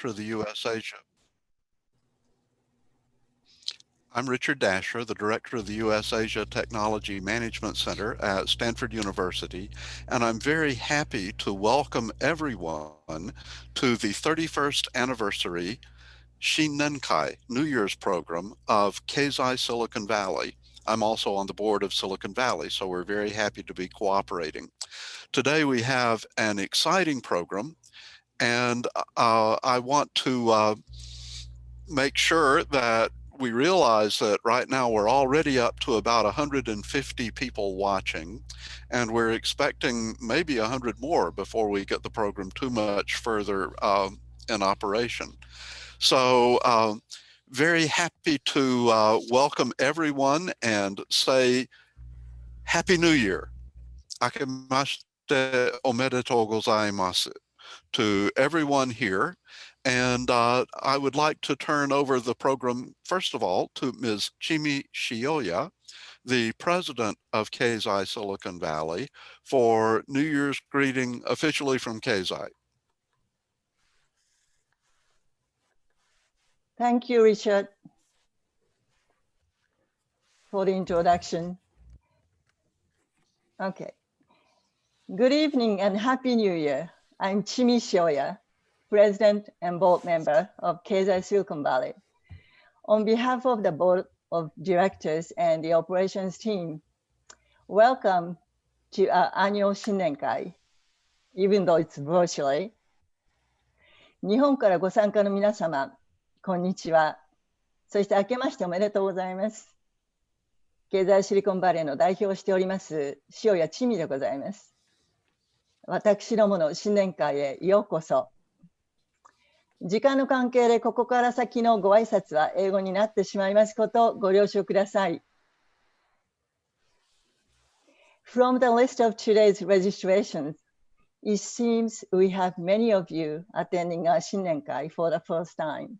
Director of the U.S. Asia. I'm Richard Dasher, the Director of the U.S. Asia Technology Management Center at Stanford University, and I'm very happy to welcome everyone to the 31st anniversary Shinnenkai New Year's program of Keizai Silicon Valley. I'm also on the board of Silicon Valley, so we're very happy to be cooperating. Today we have an exciting program, and I want to make sure that we realize that right now we're already up to about 150 people watching, and we're expecting maybe 100 more before we get the program too much further in operation. So very happy to welcome everyone and say Happy New Year. Akemashite omedetou gozaimasu to everyone here. And I would like to turn over the program, first of all, to Ms. Chimi Shioya, the president of Keizai Silicon Valley, for New Year's greeting officially from Keizai. Thank you, Richard, for the introduction. Okay. Good evening and Happy New Year. I'm Chimi Shioya, President and Board Member of Keizai Silicon Valley. On behalf of the Board of Directors and the Operations team, welcome to our annual Shinnenkai, even though it's virtually. 日本からご参加の皆様、こんにちは。そして明けましておめでとうございます。経済シリコンバレーの代表をしております、塩谷千美でございます。私どもの新年会へようこそ。時間の関係でここから先のご挨拶は英語になってしまいますことをご了承ください。From the list of today's registrations, it seems we have many of you attending our Shinnenkai for the first time.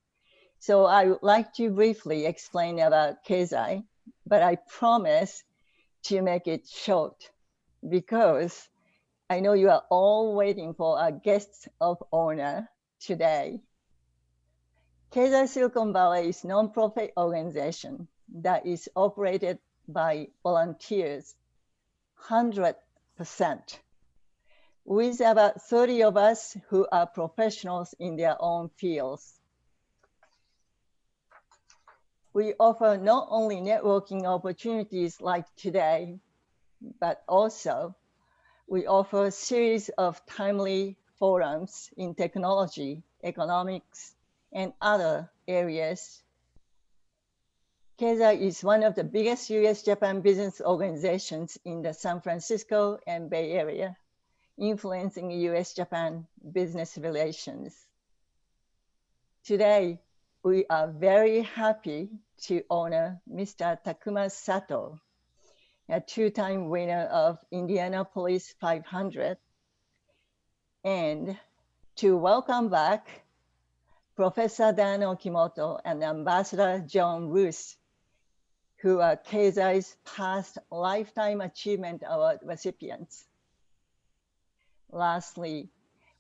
So I would like to briefly explain about Keizai, but I promise to make it short because I know you are all waiting for our guests of honor today. Keizai Silicon Valley is a non-profit organization that is operated by volunteers, 100%, with about 30 of us who are professionals in their own fields. We offer not only networking opportunities like today, but also we offer a series of timely forums in technology, economics, and other areas. Keizai is one of the biggest US-Japan business organizations in the San Francisco and Bay Area, influencing US-Japan business relations. Today, we are very happy to honor Mr. Takuma Sato, a two-time winner of Indianapolis 500, and to welcome back Professor Dan Okimoto and Ambassador John Roos, who are Keizai's past Lifetime Achievement Award recipients. Lastly,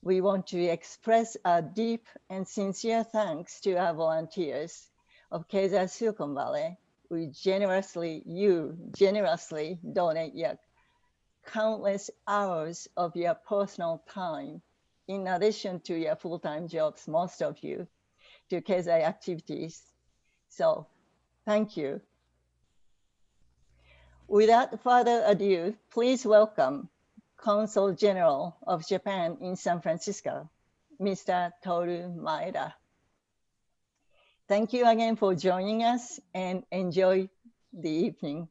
we want to express our deep and sincere thanks to our volunteers of Keizai Silicon Valley. You generously donate your countless hours of your personal time, in addition to your full-time jobs, most of you, to Keizai activities. So, thank you. Without further ado, please welcome Consul General of Japan in San Francisco, Mr. Toru Maeda. Thank you again for joining us and enjoy the evening.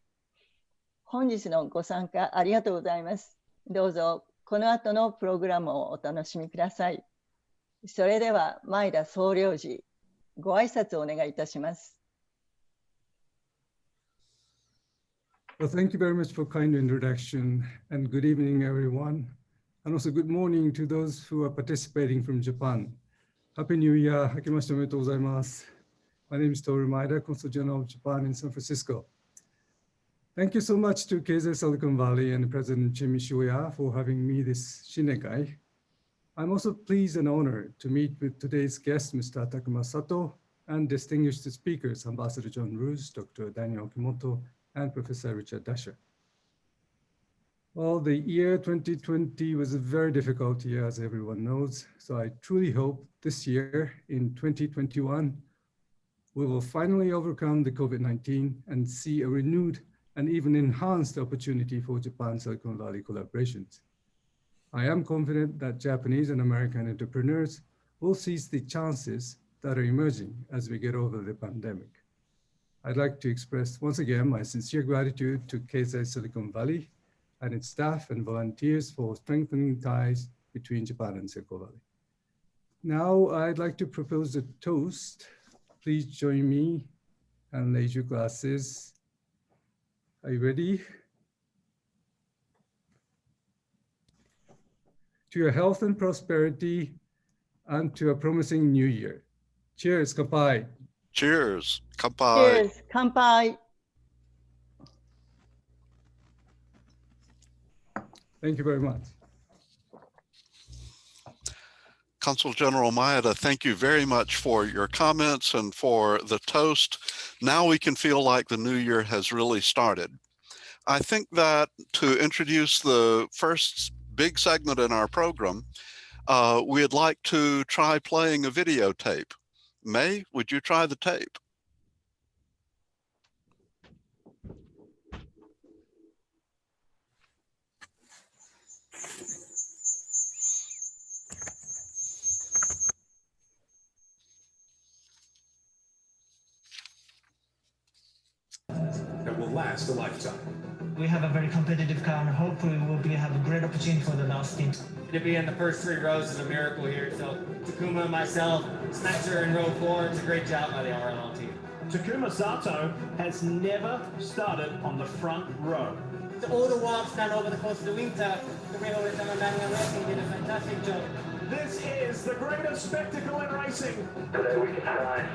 本日のご参加ありがとうございます。どうぞこの後のプログラムをお楽しみください。それでは前田総領事、ご挨拶をお願いいたします。Well, thank you very much for kind introduction and good evening, everyone. And also good morning to those who are participating from Japan. Happy New Year. Hakemashite omedetou gozaimasu. My name is Toru Maeda, Consul General of Japan in San Francisco. Thank you so much to Keizai Silicon Valley and President Chimi Shioya for having me this Shinnenkai. I'm also pleased and honored to meet with today's guest, Mr. Takuma Sato, and distinguished speakers, Ambassador John Roos, Dr. Daniel Kimoto, and Professor Richard Dasher. Well, the year 2020 was a very difficult year, as everyone knows. So I truly hope this year, in 2021, we will finally overcome the COVID-19 and see a renewed and even enhanced opportunity for Japan-Silicon Valley collaborations. I am confident that Japanese and American entrepreneurs will seize the chances that are emerging as we get over the pandemic. I'd like to express once again my sincere gratitude to Keizai Silicon Valley and its staff and volunteers for strengthening ties between Japan and Silicon Valley. Now, I'd like to propose a toast. Please join me and raise your glasses. Are you ready? To your health and prosperity, and to a promising new year. Cheers, kanpai. Cheers. Kanpai. Cheers, kanpai. Thank you very much. Consul General Maeda, thank you very much for your comments and for the toast. Now we can feel like the new year has really started. I think that to introduce the first big segment in our program, we'd like to try playing a videotape. May, would you try the tape? That will last a lifetime. We have a very competitive car, and hopefully we'll have a great opportunity for the last team. To be in the first 3 rows is a miracle here. So Takuma, myself, Spencer in row 4, it's a great job by the RLL team. Takuma Sato has never started on the front row. All the walks done over the course of the winter, the Rio Manuel Racing did a fantastic job. This is the greatest spectacle in racing. Today we can try.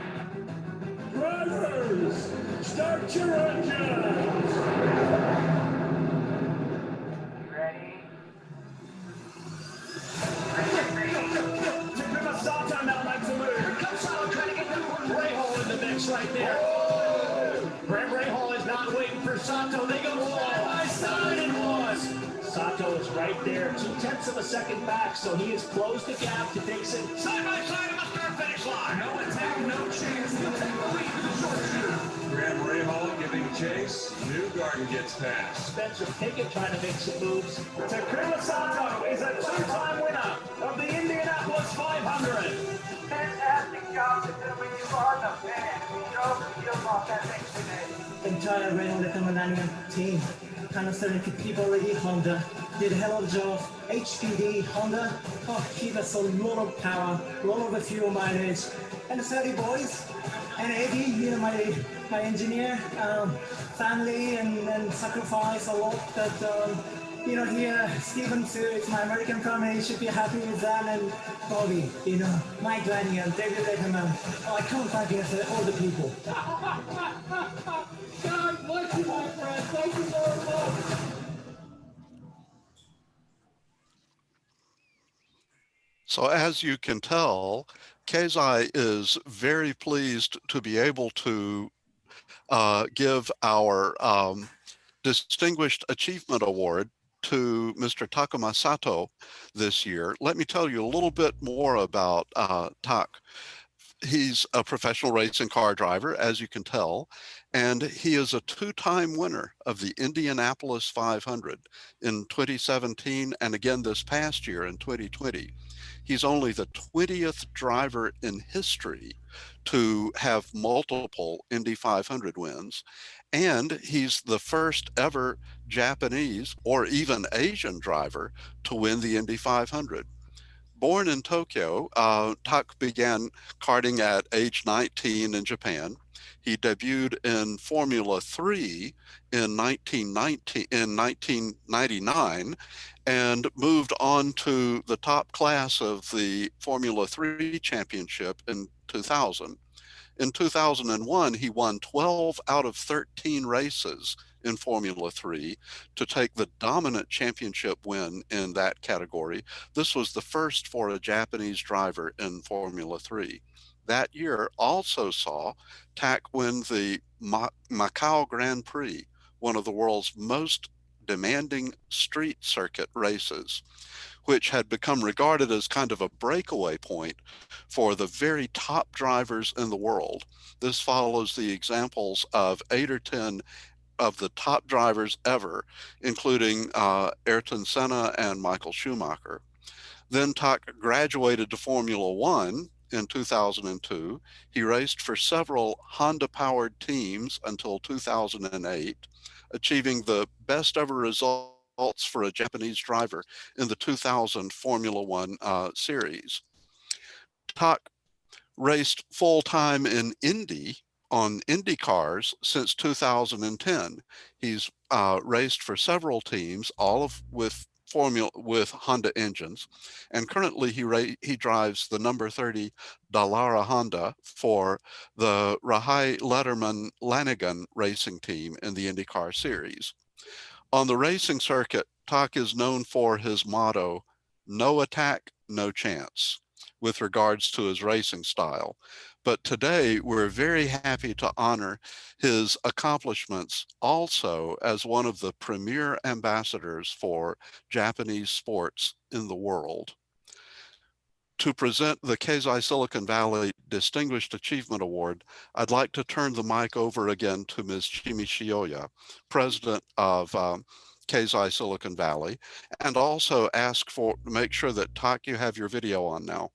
Drivers, start your engines! Ready? Takuma Sato now makes a move. Here comes Sato trying to get the Rahal in the mix right there. Graham Rahal is not waiting for Sato. They go side by side and was. Sato is right there, 0.2 of a second back, so he has closed the gap to Dixon. Side by side on the start-finish line. No attack, no chance. He'll take the lead to the short shooter. Graham Rahal giving chase. Newgarden gets past. Spencer Pickett trying to make some moves. Takuma Sato is a 2-time winner of the Indianapolis 500. Fantastic job, Takuma. You are the man. You drove the field off that thing today. Entire Rio Lecomananian team. Kind of starting to keep already. Honda did a hell of a job. HPD, Honda, give us a lot of power, a lot of the fuel mileage. And the 30 boys, and Eddie, my engineer, family and sacrifice a lot. But here, Steven too, it's my American family, should be happy with that. And Bobby, Mike Lannigan, David Letterman. I can't thank you for all the people. God bless you, my friend. Thank you very much. So as you can tell, Keizai is very pleased to be able to give our Distinguished Achievement Award to Mr. Takuma Sato this year. Let me tell you a little bit more about Tak. He's a professional racing car driver, as you can tell, and he is a 2-time winner of the Indianapolis 500 in 2017 and again this past year in 2020. He's only the 20th driver in history to have multiple Indy 500 wins, and he's the first ever Japanese or even Asian driver to win the Indy 500. Born in Tokyo, Tak began karting at age 19 in Japan. He debuted in Formula 3 in 1999 and moved on to the top class of the Formula 3 championship in 2000. In 2001, he won 12 out of 13 races in Formula 3 to take the dominant championship win in that category. This was the first for a Japanese driver in Formula 3. That year also saw TAC win the Macau Grand Prix, one of the world's most demanding street circuit races, which had become regarded as kind of a breakaway point for the very top drivers in the world. This follows the examples of 8 or 10 of the top drivers ever, including Ayrton Senna and Michael Schumacher. Then TAC graduated to Formula One in 2002. He raced for several Honda-powered teams until 2008, achieving the best ever results for a Japanese driver in the 2000 Formula One series. TAC raced full-time in Indy on Indy cars since 2010. He's raced for several teams, all of with Honda engines, and currently he drives the number 30 Dallara Honda for the Rahai Letterman Lanigan racing team in the IndyCar series. On the racing circuit, TAC is known for his motto, "No attack, no chance," with regards to his racing style. But today, we're very happy to honor his accomplishments also as one of the premier ambassadors for Japanese sports in the world. To present the Keizai Silicon Valley Distinguished Achievement Award, I'd like to turn the mic over again to Ms. Chimi Shioya, president of Keizai Silicon Valley, and also ask for, make sure that TAC, you have your video on now.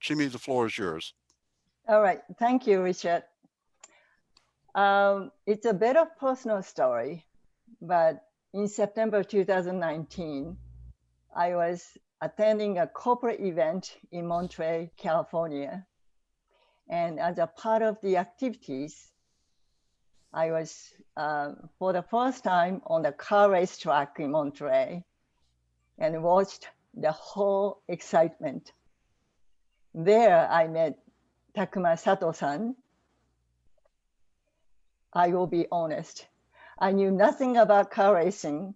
Chimi, the floor is yours. All right, thank you, Richard. It's a bit of personal story, but in September 2019, I was attending a corporate event in Monterey, California. And as a part of the activities, I was, for the first time, on the car race track in Monterey and watched the whole excitement. There, I met Takuma Sato-san. I will be honest. I knew nothing about car racing,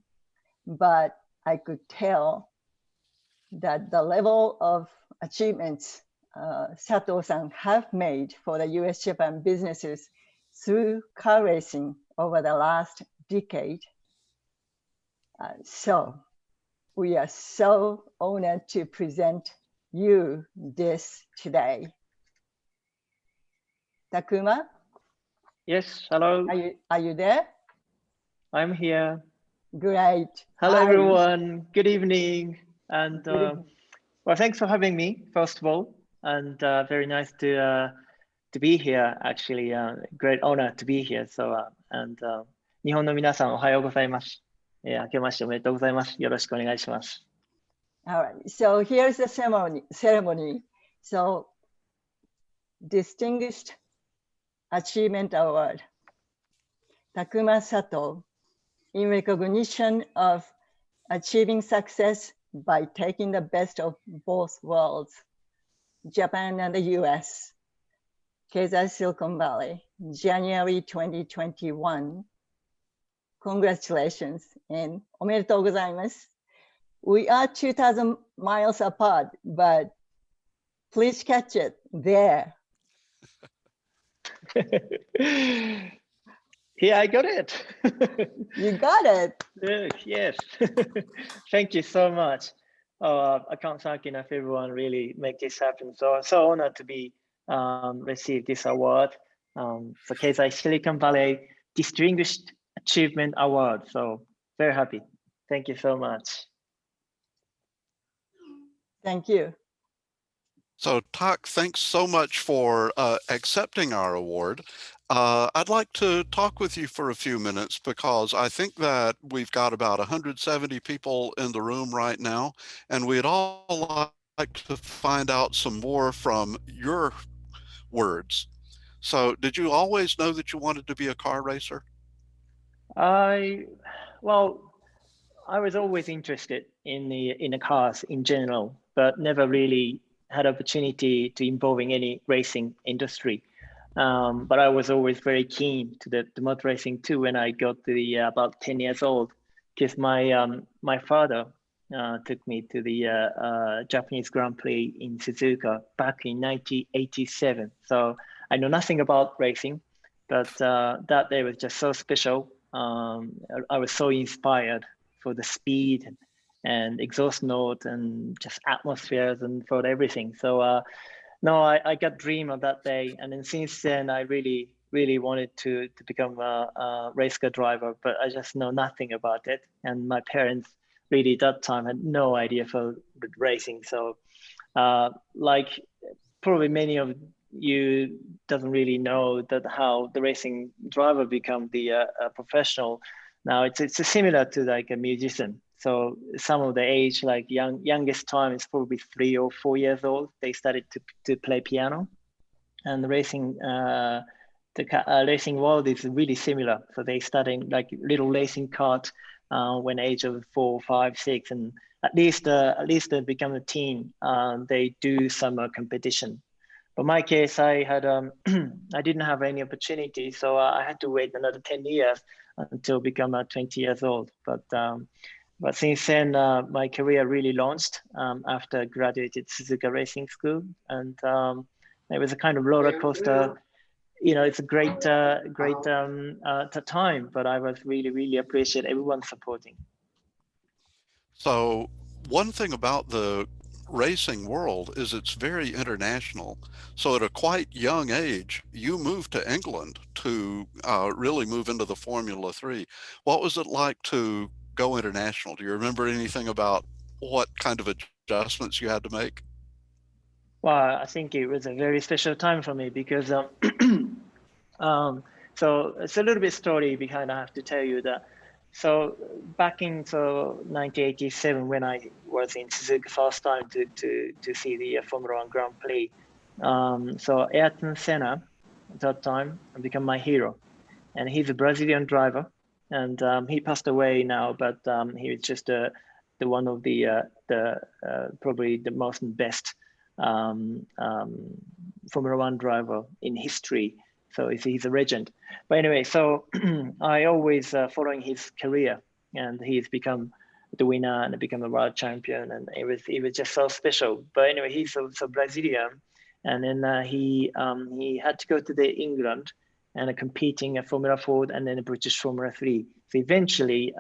but I could tell that the level of achievements Sato-san have made for the US-Japan businesses through car racing over the last decade. So we are so honored to present you this today. Takuma? Yes, hello. Are you there? I'm here. Great. Hello, Hi. everyone. Good evening. And well, thanks for having me, first of all. And very nice to be here, actually. Great honor to be here. So, 日本の皆さん、おはようございます。明けましておめでとうございます。よろしくお願いします。All right. So here's the ceremony. So, Distinguished Achievement Award. Takuma Sato, in recognition of achieving success by taking the best of both worlds, Japan and the US, Keizai Silicon Valley, January 2021. Congratulations and おめでとうございます. We are 2,000 miles apart, but please catch it there. Here, I got it. You got it. Yes. Thank you so much. I can't thank enough everyone really make this happen. So honored to be receive this award. For Keizai Silicon Valley Distinguished Achievement Award. So very happy. Thank you so much. Thank you. So TAC, thanks so much for accepting our award. I'd like to talk with you for a few minutes because I think that we've got about 170 people in the room right now, and we'd all like to find out some more from your words. So did you always know that you wanted to be a car racer? Well, I was always interested in the cars in general, but never really had opportunity to involve in any racing industry. But I was always very keen to the motor racing too when I got to the about 10 years old, because my father took me to the Japanese Grand Prix in Suzuka back in 1987. So I know nothing about racing, but that day was just so special. I was so inspired for the speed and exhaust note and just atmospheres and for everything. So no, I got dream of that day, and then since then I really wanted to become a race car driver, but I just know nothing about it, and my parents really at that time had no idea for racing. So like probably many of you doesn't really know that how the racing driver become the professional. Now it's similar to like a musician. So some of the age, like youngest time is probably 3 or 4 years old. They started to play piano, and the racing racing world is really similar. So they started like little racing kart when age of 4, 5, 6, and at least they become a teen. They do some competition. But my case, I had I didn't have any opportunity, so I had to wait another 10 years until become 20 years old. But since then, my career really launched after I graduated Suzuka Racing School, and it was a kind of roller coaster. It's a great time, but I was really appreciate everyone supporting. So one thing about the racing world is it's very international. So at a quite young age, you moved to England to really move into the Formula 3. What was it like to go international? Do you remember anything about what kind of adjustments you had to make? Well, I think it was a very special time for me because so it's a little bit story behind. I have to tell you that. So back in 1987, when I was in Suzuka first time to see the Formula One Grand Prix, so Ayrton Senna at that time became my hero, and he's a Brazilian driver, and he passed away now, but he was just the one of the probably the most best Formula One driver in history. So he's a legend. But anyway, so I always following his career, and he's become the winner and become a world champion, and it was just so special. But anyway, he's so Brazilian, and then he had to go to the England and competing at Formula Ford and then the British Formula 3. So eventually,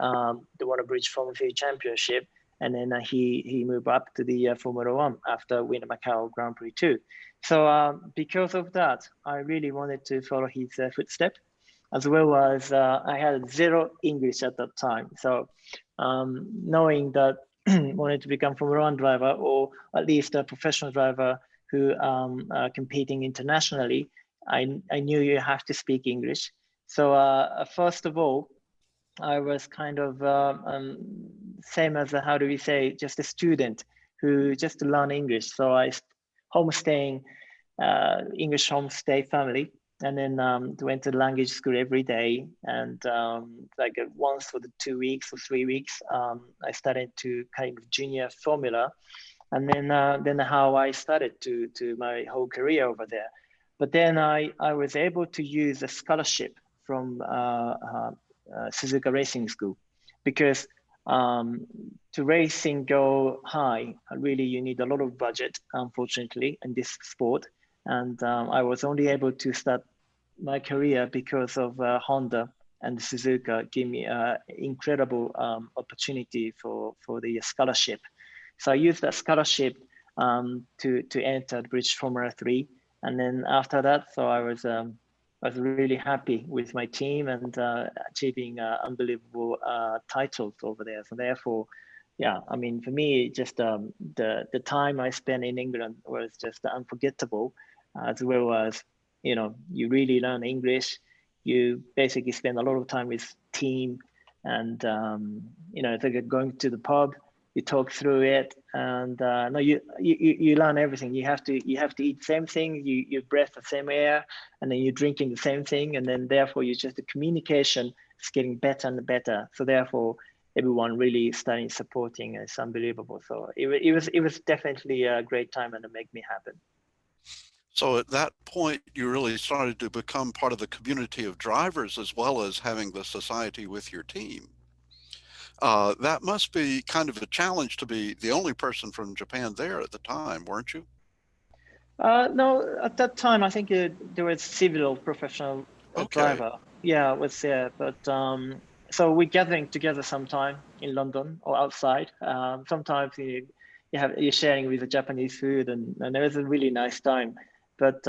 they won a British Formula 3 championship, and then he moved up to the Formula One after winning Macau Grand Prix too. So because of that, I really wanted to follow his footsteps, as well as I had zero English at that time. So knowing that wanted to become Formula One driver, or at least a professional driver who competing internationally, I knew you have to speak English. So first of all, I was kind of same as how do we say, just a student who just learn English. So I homestaying English homestay family, and then went to language school every day. And like once for the 2 weeks or 3 weeks, I started to kind of junior formula, and then how I started to my whole career over there. But then I was able to use a scholarship from Suzuka Racing School, because to racing go high, really you need a lot of budget, unfortunately, in this sport. And I was only able to start my career because of Honda and Suzuka gave me an incredible opportunity for the scholarship. So I used that scholarship to enter the British Formula 3. And then after that, so I was really happy with my team and achieving unbelievable titles over there. So therefore, yeah, I mean, for me, just the time I spent in England was just unforgettable, as well as, you really learn English. You basically spend a lot of time with team, and, it's like going to the pub, you talk through it, and no, you learn everything. You have to eat the same thing, you breathe the same air, and then you're drinking the same thing, and then therefore you just, the communication is getting better and better. So therefore, everyone really starting supporting. It's unbelievable. So it was definitely a great time, and it made me happen. So at that point, you really started to become part of the community of drivers as well as having the society with your team. That must be kind of a challenge to be the only person from Japan there at the time, weren't you? No, at that time, I think there was civil professional Okay. driver. Yeah, was there. But so we're gathering together sometime in London or outside. Sometimes you're sharing with the Japanese food, and it was a really nice time. But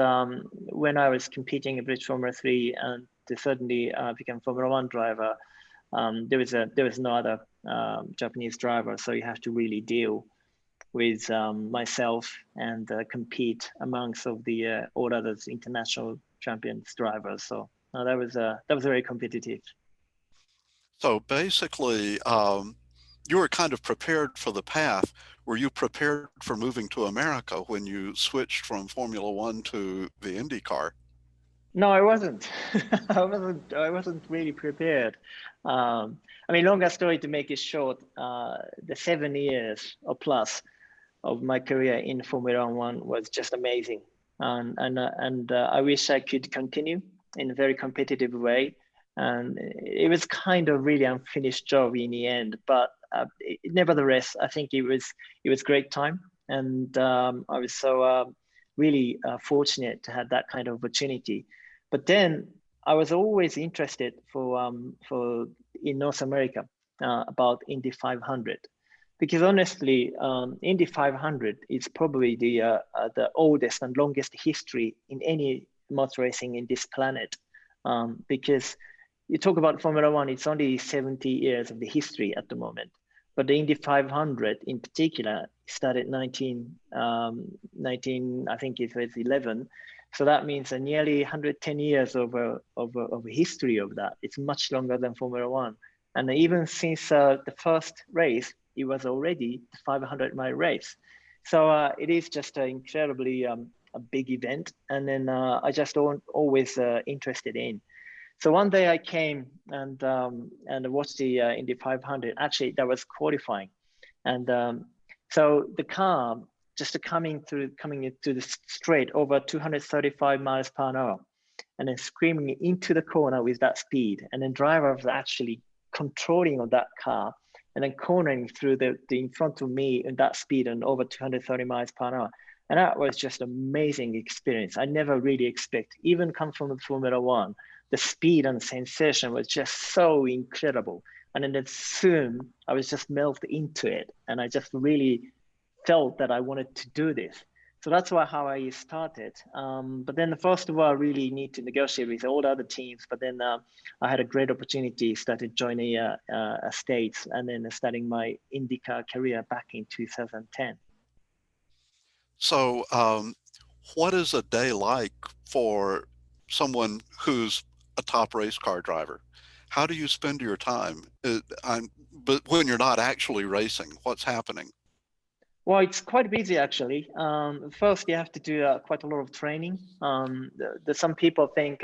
when I was competing in British Formula 3 and to suddenly become Formula 1 driver, there was no other Japanese driver, so you have to really deal with myself and compete amongst of the all others international champions drivers. So that was very competitive. So basically, you were kind of prepared for the path. Were you prepared for moving to America when you switched from Formula One to the IndyCar? No, I wasn't. I wasn't really prepared. I mean, longer story to make it short. The 7 years or plus of my career in Formula One was just amazing, and I wish I could continue in a very competitive way. And it was kind of really unfinished job in the end, but nevertheless, I think it was great time, and I was so really fortunate to have that kind of opportunity. But then I was always interested for in North America about Indy 500 because honestly, Indy 500 is probably the oldest and longest history in any motor racing in this planet. Because you talk about Formula One, it's only 70 years of the history at the moment. But the Indy 500 in particular started 19, I think it was 11. So that means nearly 110 years of a history of that. It's much longer than Formula One. And even since the first race, it was already the 500-mile race. So it is just an incredibly a big event. And then I just always interested in. So one day I came and watched the Indy 500. Actually, that was qualifying, and so the car just coming into the straight over 235 miles per hour, and then screaming into the corner with that speed, and then driver was actually controlling on that car, and then cornering through the in front of me in that speed and over 230 miles per hour. And that was just amazing experience. I never really expect, even come from the Formula One, the speed and sensation was just so incredible. And then soon I was just melted into it. And I just really felt that I wanted to do this. So that's how I started. But then first of all, I really need to negotiate with all the other teams. But then I had a great opportunity, started joining States and then starting my IndyCar career back in 2010. So, what is a day like for someone who's a top race car driver? How do you spend your time? But when you're not actually racing, what's happening? Well, it's quite busy actually. First, you have to do quite a lot of training. Some people think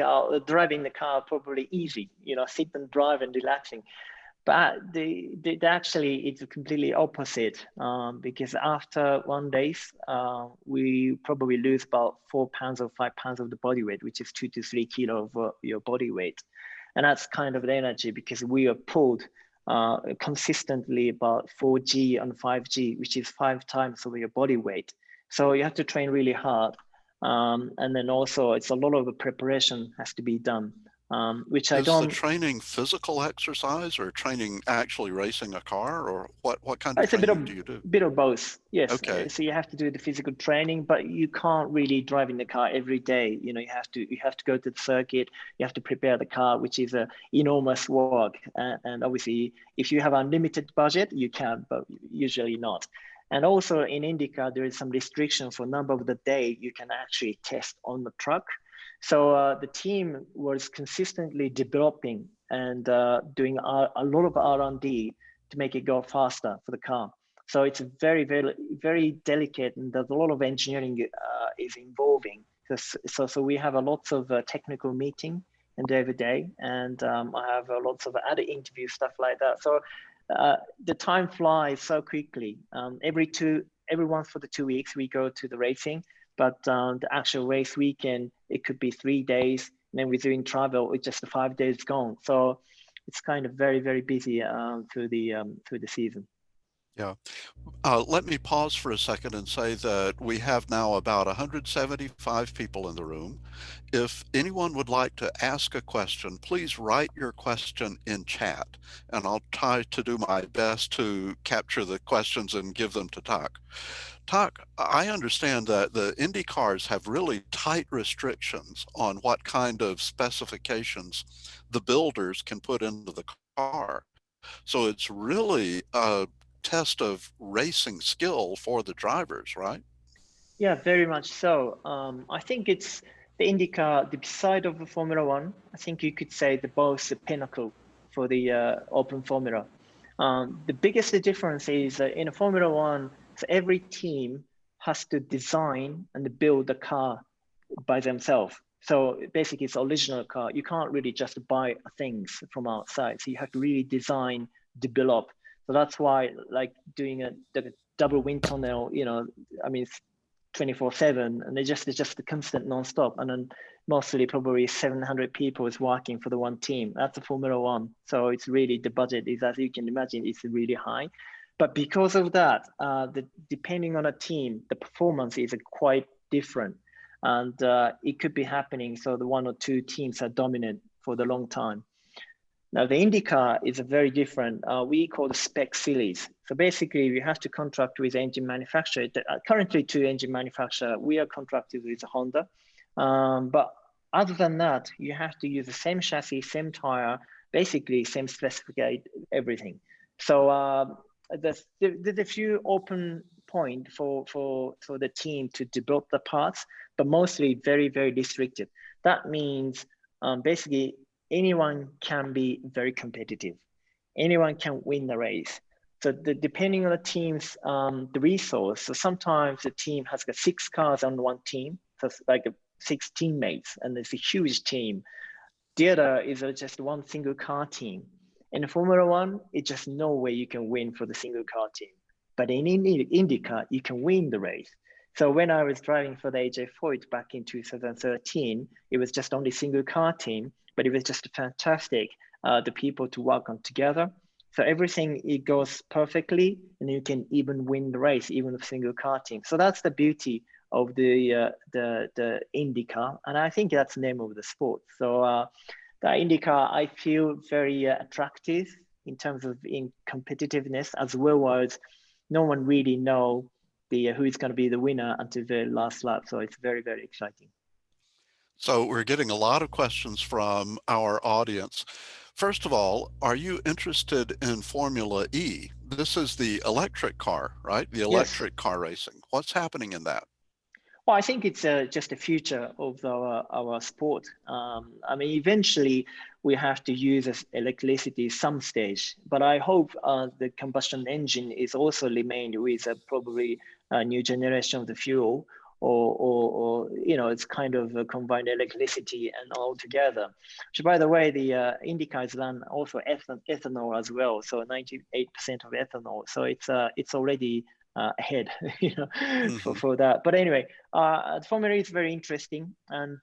driving the car probably easy, sit and drive and relaxing. But they actually, it's completely opposite because after one race, we probably lose about 4 pounds or 5 pounds of the body weight, which is 2 to 3 kilo of your body weight. And that's kind of the energy because we are pulled consistently about 4G and 5G, which is 5 times of your body weight. So you have to train really hard. And then also it's a lot of the preparation has to be done. Which I Is the don't. training physical exercise or training actually racing a car, or what kind of It's a training do you do? bit of both. Yes. Okay. So you have to do the physical training, but you can't really drive in the car every day. You have to go to the circuit. You have to prepare the car, which is a enormous work. And obviously, if you have unlimited budget, you can, but usually not. And also in IndyCar, there is some restriction for number of the day you can actually test on the truck. So the team was consistently developing and doing a lot of R&D to make it go faster for the car. So it's very, very, very delicate, and there's a lot of engineering is involving. So we have a lots of technical meeting and every day, and I have lots of other interview stuff like that. So the time flies so quickly. Every once for the 2 weeks we go to the racing. but the actual race weekend, it could be 3 days. And then we're doing travel, it's just 5 days gone. So it's kind of very, very busy through the season. Yeah. Let me pause for a second and say that we have now about 175 people in the room. If anyone would like to ask a question, please write your question in chat, and I'll try to do my best to capture the questions and give them to Tak. Tak, I understand that the Indy cars have really tight restrictions on what kind of specifications the builders can put into the car. So it's really a test of racing skill for the drivers, right? Yeah, very much so. I think it's the IndyCar, the side of the Formula One. I think you could say the both the pinnacle for the open Formula. The biggest difference is in a Formula One, so every team has to design and build the car by themselves. So basically, it's original car. You can't really just buy things from outside. So you have to really design, develop. So that's why, like doing the double wind tunnel, I mean, it's 24/7, and it's just a constant non-stop. And then mostly probably 700 people is working for the one team. That's a Formula One. So it's really, the budget is, as you can imagine, it's really high. But because of that, depending on a team, the performance is quite different. And it could be happening. So the one or two teams are dominant for the long time. Now the IndyCar is a very different, we call the spec series. So basically we have to contract with engine manufacturer. Currently 2 engine manufacturer, we are contracted with Honda. But other than that, you have to use the same chassis, same tire, basically same specification, everything. So there's a few open point for the team to develop the parts, but mostly very, very restricted. That means basically anyone can be very competitive. Anyone can win the race. So depending on the team's the resource, so sometimes the team has got 6 cars on one team, so it's like 6 teammates, and it's a huge team. The other is just one single car team. In Formula One, it's just no way you can win for the single car team. But in IndyCar, you can win the race. So when I was driving for the AJ Foyt back in 2013, it was just only single car team, but it was just fantastic, the people to work on together. So everything, it goes perfectly, and you can even win the race, even with single car team. So that's the beauty of the IndyCar, and I think that's the name of the sport. So the IndyCar, I feel very attractive in terms of in competitiveness, as well as no one really know who is going to be the winner until the last lap. So it's very, very exciting. So we're getting a lot of questions from our audience. First of all, are you interested in Formula E? This is the electric car, right? The electric car racing. What's happening in that? Well, I think it's just a future of our sport. I mean, eventually we have to use electricity some stage, but I hope the combustion engine is also remained with probably a new generation of the fuel, or it's kind of a combined electricity and all together. So by the way, the IndyCar is run also ethanol as well, so 98% of ethanol. So it's already ahead, for that. But anyway, Formula E is very interesting, and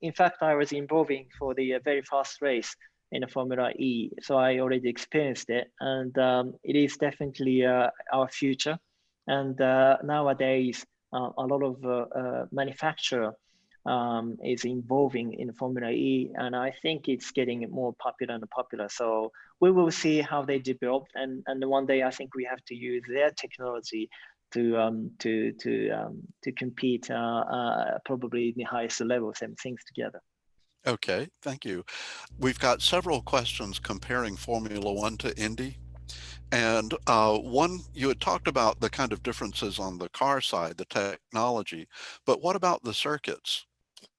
in fact, I was involving for the very first race in the Formula E, so I already experienced it, and it is definitely our future. And nowadays, a lot of manufacturer is involving in Formula E, and I think it's getting more popular and popular. So we will see how they develop, and one day I think we have to use their technology to compete probably in the highest levels and things together. Okay, thank you. We've got several questions comparing Formula One to Indy. And one, you had talked about the kind of differences on the car side, the technology, but what about the circuits?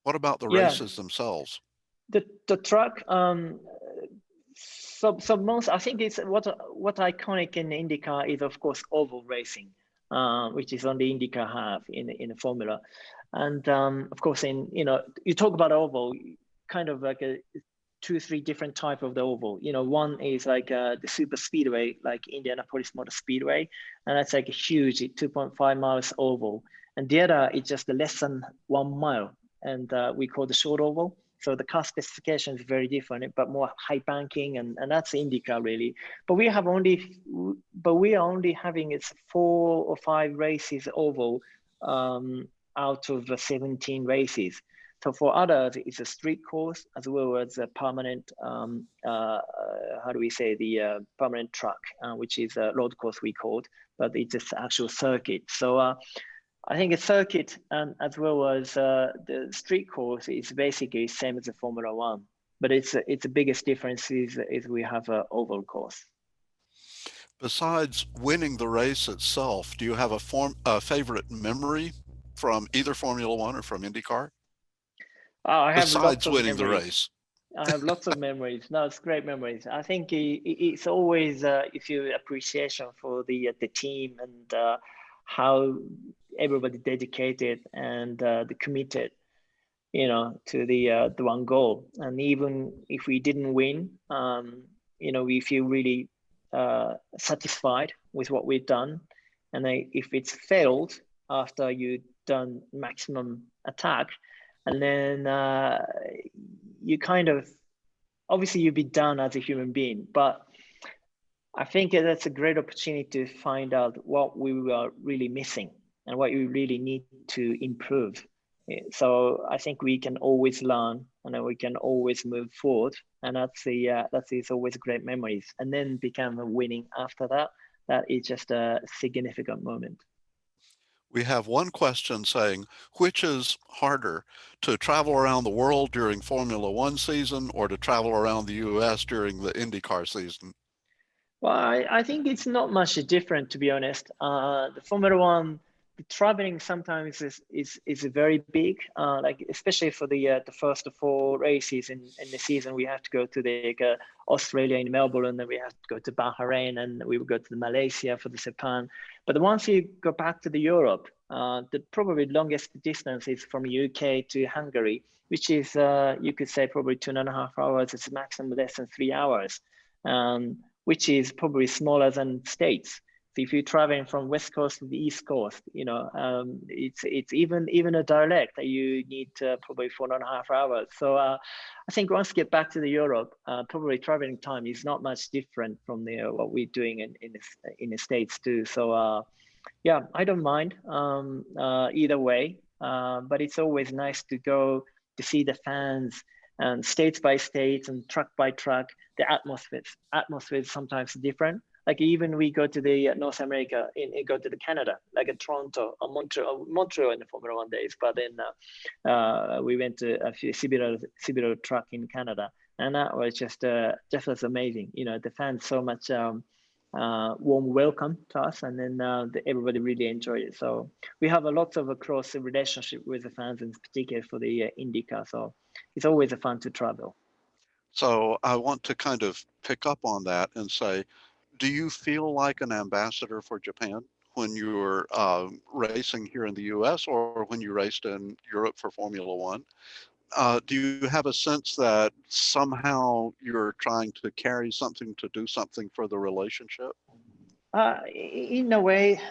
What about the races themselves? The track, so most, I think it's what iconic in IndyCar is of course oval racing, which is only IndyCar have in the Formula, and of course you talk about oval, kind of like a 2-3 different type of the oval. One is like the super speedway, like Indianapolis Motor Speedway, and that's like a huge 2.5 miles oval. and the other is just less than 1 mile, and we call the short oval. So the car specification is very different, but more high banking, and that's IndyCar really. But we are only having it's 4 or 5 races oval out of the 17 races. So for others, it's a street course as well as a permanent, how do we say, the permanent track, which is a road course we called, but it's an actual circuit. So I think a circuit and as well as the street course is basically same as the Formula One, but it's the biggest difference is we have an oval course. Besides winning the race itself, do you have a favorite memory from either Formula One or from IndyCar? I have lots Besides of winning the memories. race. I have lots of memories. No, it's great memories. I think it's always if you appreciation for the team and how everybody dedicated and committed, to the one goal. And even if we didn't win, we feel really satisfied with what we've done. And if it's failed after you've done maximum attack, and then you kind of, obviously you'll be done as a human being, but I think that's a great opportunity to find out what we were really missing and what you really need to improve. So I think we can always learn and then we can always move forward. And that's always great memories. And then become a winning after that. That is just a significant moment. We have one question saying, which is harder, to travel around the world during Formula One season or to travel around the US during the IndyCar season? Well, I think it's not much different, to be honest. The Formula One, the traveling sometimes is very big, like especially for the first 4 races in the season. We have to go to Australia in Melbourne, and then we have to go to Bahrain, and we will go to Malaysia for the Japan. But once you go back to the Europe, the probably longest distance is from UK to Hungary, which is you could say probably 2.5 hours. It's maximum less than 3 hours. Which is probably smaller than states. So if you're traveling from West Coast to the East Coast, it's even a direct that you need probably 4.5 hours. So I think once you get back to the Europe, probably traveling time is not much different from what we're doing in the States too. So yeah, I don't mind either way, but it's always nice to go to see the fans and states by states and truck by truck. The atmosphere is sometimes different. Like even we go to the North America, go to the Canada, like Toronto or Montreal in the Formula One days. But then we went to a few Subaru truck in Canada, and that was just as amazing. The fans so much warm welcome to us, and then everybody really enjoyed it. So we have a lot of close relationship with the fans, in particular for the IndyCar. So it's always fun to travel. So I want to kind of pick up on that and say, do you feel like an ambassador for Japan when you're racing here in the US or when you raced in Europe for Formula One? Do you have a sense that somehow you're trying to carry something, to do something for the relationship? In a way,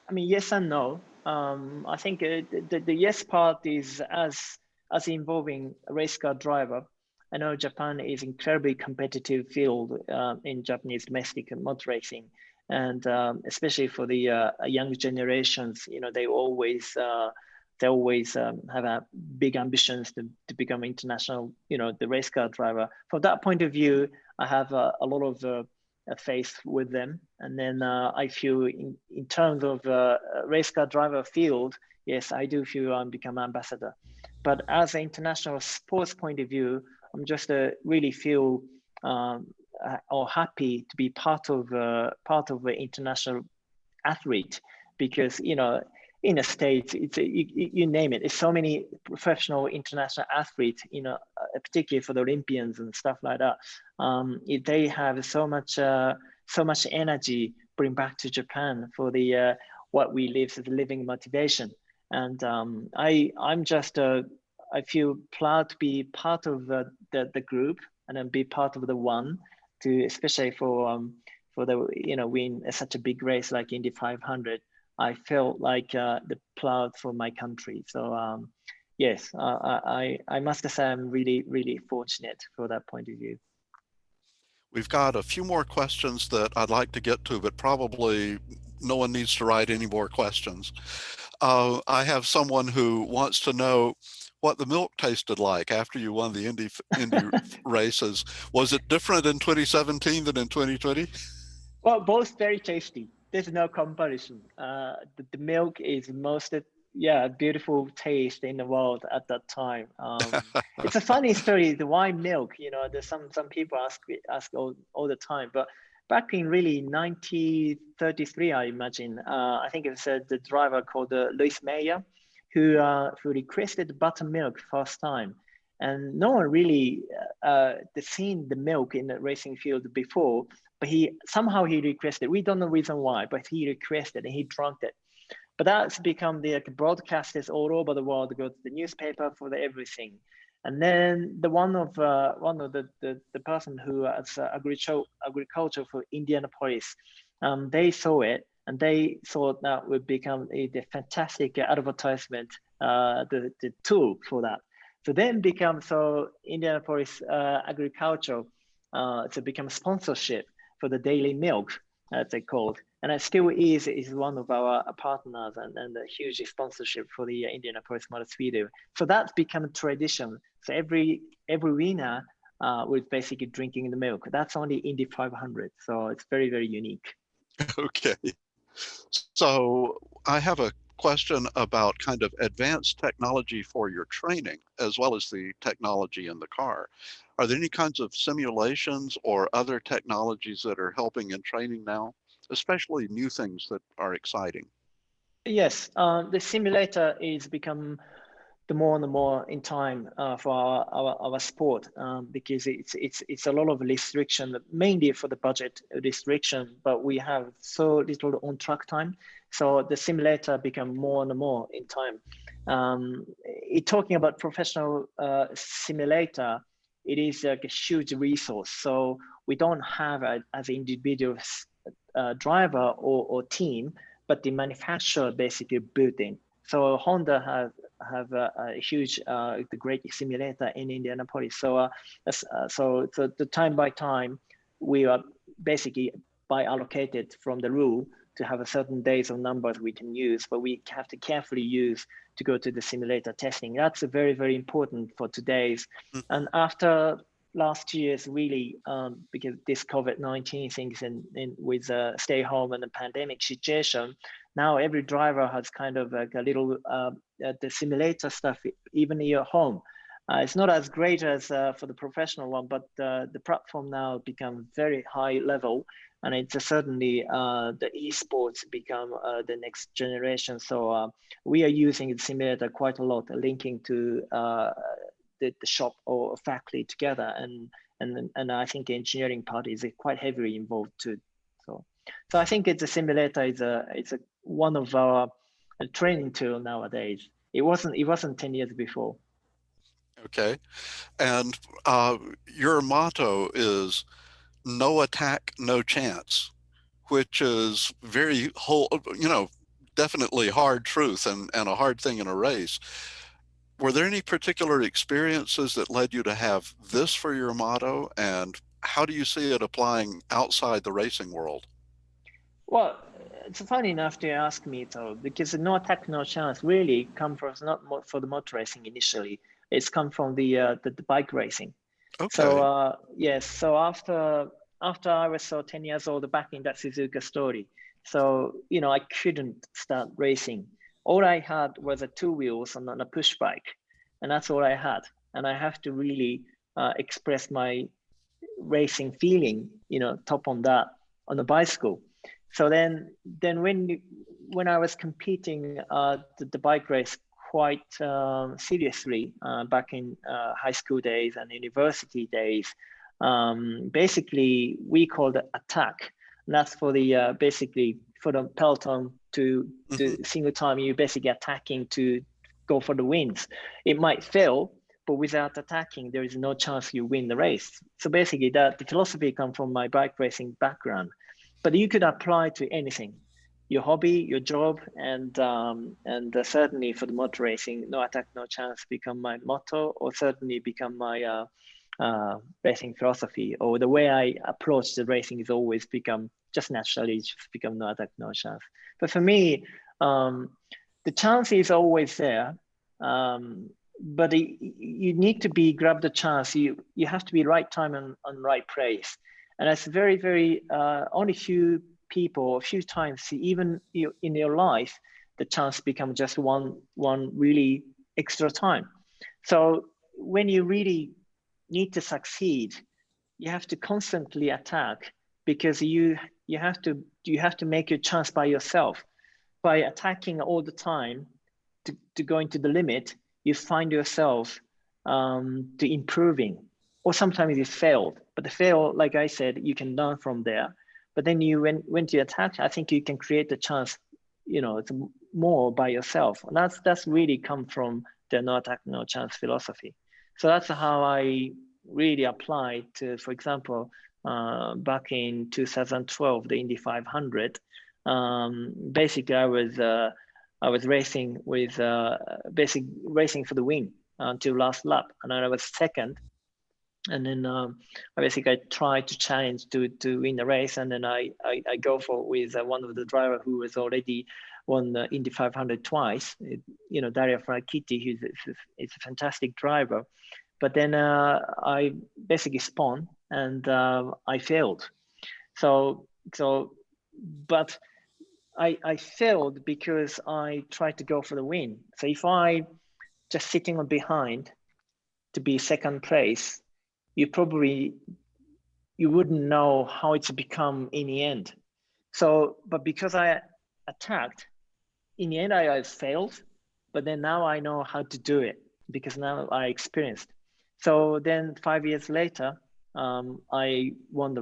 I mean, yes and no. I think the yes part is as involving a race car driver. I know Japan is incredibly competitive field in Japanese domestic motor racing, and especially for the young generations, they always have big ambitions to become international, the race car driver. From that point of view, I have a lot of faith with them. And then I feel in terms of race car driver field, yes, I do feel I'm become ambassador. But as an international sports point of view, I'm just really feel or happy to be part of an international athlete, because in the States, it's you name it. It's so many professional international athletes, particularly for the Olympians and stuff like that. They have so much energy bring back to Japan for the what we live as a living motivation. And I'm just I feel proud to be part of the group and then be part of the one to, especially for the win such a big race like Indy 500. I felt like the proud for my country. So yes, I must say I'm really, really fortunate for that point of view. We've got a few more questions that I'd like to get to, but probably no one needs to write any more questions. I have someone who wants to know what the milk tasted like after you won the Indy races. Was it different in 2017 than in 2020? Well, both very tasty. There's no comparison. The milk is most, yeah, beautiful taste in the world at that time. It's a funny story. The why milk? You know, there's some people ask all the time. But back in really 1933, I imagine. I think it was the driver called Louis Meyer, who requested buttermilk first time. And no one really seen the milk in the racing field before, but he requested. We don't know the reason why, but he requested and he drank it. But that's become the broadcasters all over the world go to the newspaper for everything. And then one of the person who was agriculture for Indianapolis, they saw it and they thought that would become the fantastic advertisement, the tool for that. So then Indianapolis agriculture to become sponsorship for the daily milk, as they called, and it still is one of our partners and a huge sponsorship for the Indianapolis Motor Speedway. So that's become a tradition. So every winner was basically drinking the milk. That's only Indy 500, so it's very, very unique. Okay. So I have a question about kind of advanced technology for your training, as well as the technology in the car. Are there any kinds of simulations or other technologies that are helping in training now, especially new things that are exciting? Yes, the simulator is become the more and more in time for our sport, because it's a lot of restriction, mainly for the budget restriction, but we have so little on track time. So the simulator become more and more in time. Talking about professional simulator, it is like a huge resource. So we don't have as individual driver or team, but the manufacturer basically built in. So Honda have a huge, the great simulator in Indianapolis. So the time by time, we are basically by allocated from the rule to have a certain days of numbers we can use, but we have to carefully use to go to the simulator testing. That's very, very important for today's. And after last year's really, because this COVID-19 things with stay home and the pandemic situation, now every driver has kind of like a little the simulator stuff, even in your home. It's not as great as for the professional one, but the platform now become very high level, and it's certainly the esports become the next generation. So we are using the simulator quite a lot, linking to the shop or factory together, and I think the engineering part is quite heavily involved too. So I think it's a simulator is a one of our training tool nowadays. It wasn't 10 years before. Okay, and your motto is "No attack, no chance," which is very definitely hard truth and a hard thing in a race. Were there any particular experiences that led you to have this for your motto, and how do you see it applying outside the racing world? Well, it's funny enough to ask me though, because no attack, no chance really come from not for the motor racing initially. It's come from the bike racing. Okay. So yes, so after I was 10 years old, back in that Suzuka story. So I couldn't start racing. All I had was a 2 wheels on a push bike, and that's all I had. And I have to really express my racing feeling, top on that on the bicycle. So then when I was competing the bike race quite seriously back in high school days and university days, basically we called it attack. And that's for the basically for the peloton to single time you basically attacking to go for the wins. It might fail, but without attacking, there is no chance you win the race. So basically the philosophy comes from my bike racing background, but you could apply to anything. your hobby, your job, and certainly for the motor racing, no attack, no chance become my motto, or certainly become my racing philosophy, or the way I approach the racing is always become just naturally just become no attack, no chance. But for me, the chance is always there, but you need to be grab the chance. You have to be right time and right place, and that's very only few people, a few times, even in your life, the chance become just one really extra time. So when you really need to succeed, you have to constantly attack, because you have to make your chance by yourself. By attacking all the time to going to the limit, you find yourself to improving, or sometimes you failed. But the fail, like I said, you can learn from there. But then when you attack, I think you can create the chance, it's more by yourself. And that's really come from the no attack, no chance philosophy. So that's how I really applied to, for example, back in 2012, the Indy 500. Basically, I was racing with basic racing for the win until last lap, and I was second. And then I basically tried to challenge to win the race, and then I go for with one of the driver who was already won the Indy 500 twice. Dario Franchitti, he's a fantastic driver. But then I basically spun, and I failed. But I failed because I tried to go for the win. So if I just sitting on behind to be second place, you wouldn't know how it's become in the end. So, but because I attacked, in the end I failed, but then now I know how to do it because now I experienced. So then 5 years later, I won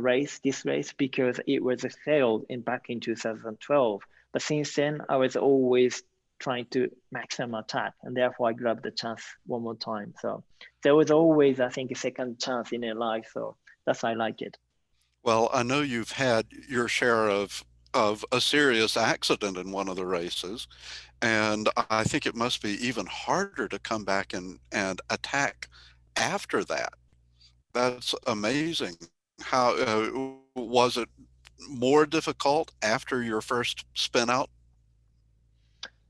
this race, because it was a failed back in 2012. But since then, I was always trying to maximum attack, and therefore I grabbed the chance one more time. So there was always, I think, a second chance in your life. So that's why I like it. Well, I know you've had your share of a serious accident in one of the races, and I think it must be even harder to come back and attack after that. That's amazing. How was it more difficult after your first spin out?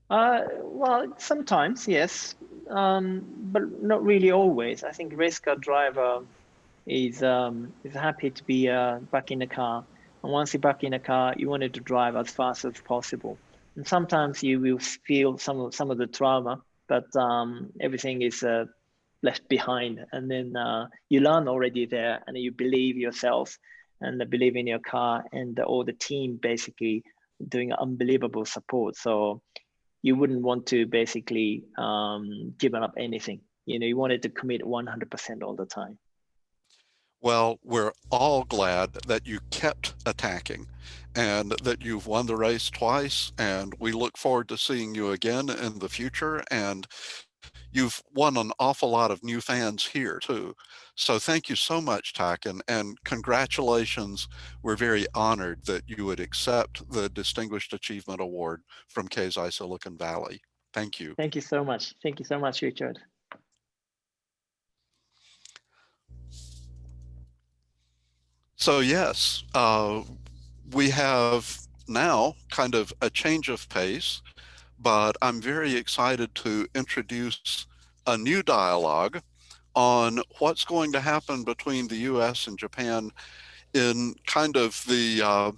Well, sometimes yes, but not really always. I think race car driver is happy to be back in the car, and once you're back in the car, you wanted to drive as fast as possible. And sometimes you will feel some of the trauma, but everything is left behind, and then you learn already there, and you believe yourself, and believe in your car, and all the team basically doing unbelievable support. So you wouldn't want to basically give up anything. You wanted to commit 100% all the time. Well, we're all glad that you kept attacking and that you've won the race twice, and we look forward to seeing you again in the future. And you've won an awful lot of new fans here too. So thank you so much, Taken, and congratulations. We're very honored that you would accept the Distinguished Achievement Award from Keizai Silicon Valley. Thank you. Thank you so much. Thank you so much, Richard. So yes, we have now kind of a change of pace, but I'm very excited to introduce a new dialogue on what's going to happen between the US and Japan in kind of the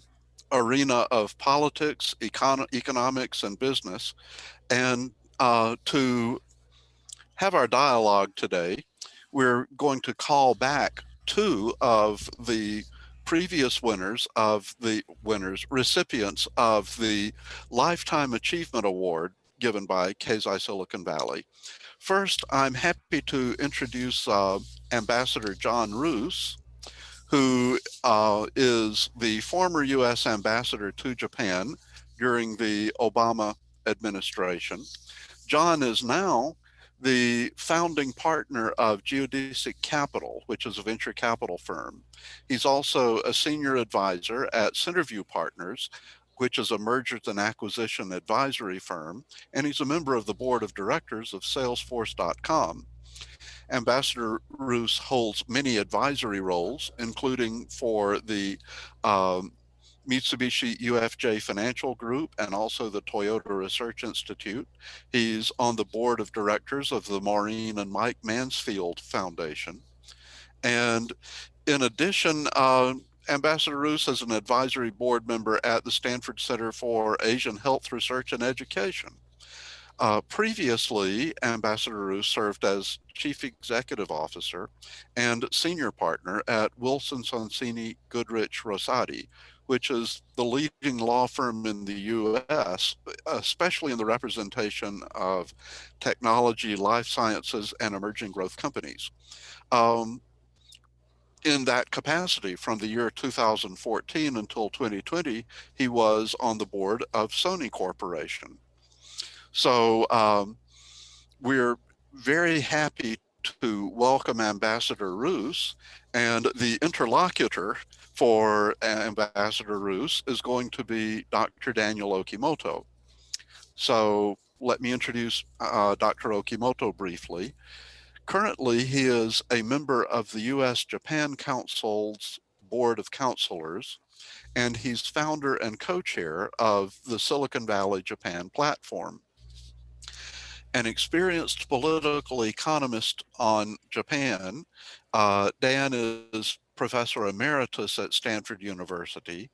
arena of politics, economics, and business. And to have our dialogue today, we're going to call back two of the previous recipients of the Lifetime Achievement Award given by Keizai Silicon Valley. First, I'm happy to introduce Ambassador John Roos, who is the former U.S. ambassador to Japan during the Obama administration. John is now the founding partner of Geodesic Capital, which is a venture capital firm. He's also a senior advisor at Centerview Partners, which is a mergers and acquisition advisory firm, and he's a member of the board of directors of Salesforce.com. Ambassador Roos holds many advisory roles, including for the Mitsubishi UFJ Financial Group and also the Toyota Research Institute. He's on the board of directors of the Maureen and Mike Mansfield Foundation. And in addition, Ambassador Roos is an advisory board member at the Stanford Center for Asian Health Research and Education. Previously, Ambassador Roos served as Chief Executive Officer and Senior Partner at Wilson Sonsini Goodrich Rosati, which is the leading law firm in the US, especially in the representation of technology, life sciences, and emerging growth companies. In that capacity, from the year 2014 until 2020, he was on the board of Sony Corporation. So we're very happy to welcome Ambassador Roos, and the interlocutor for Ambassador Roos is going to be Dr. Daniel Okimoto. So let me introduce Dr. Okimoto briefly. Currently, he is a member of the U.S.-Japan Council's Board of Counselors, and he's founder and co-chair of the Silicon Valley Japan Platform. An experienced political economist on Japan, Dan is professor emeritus at Stanford University,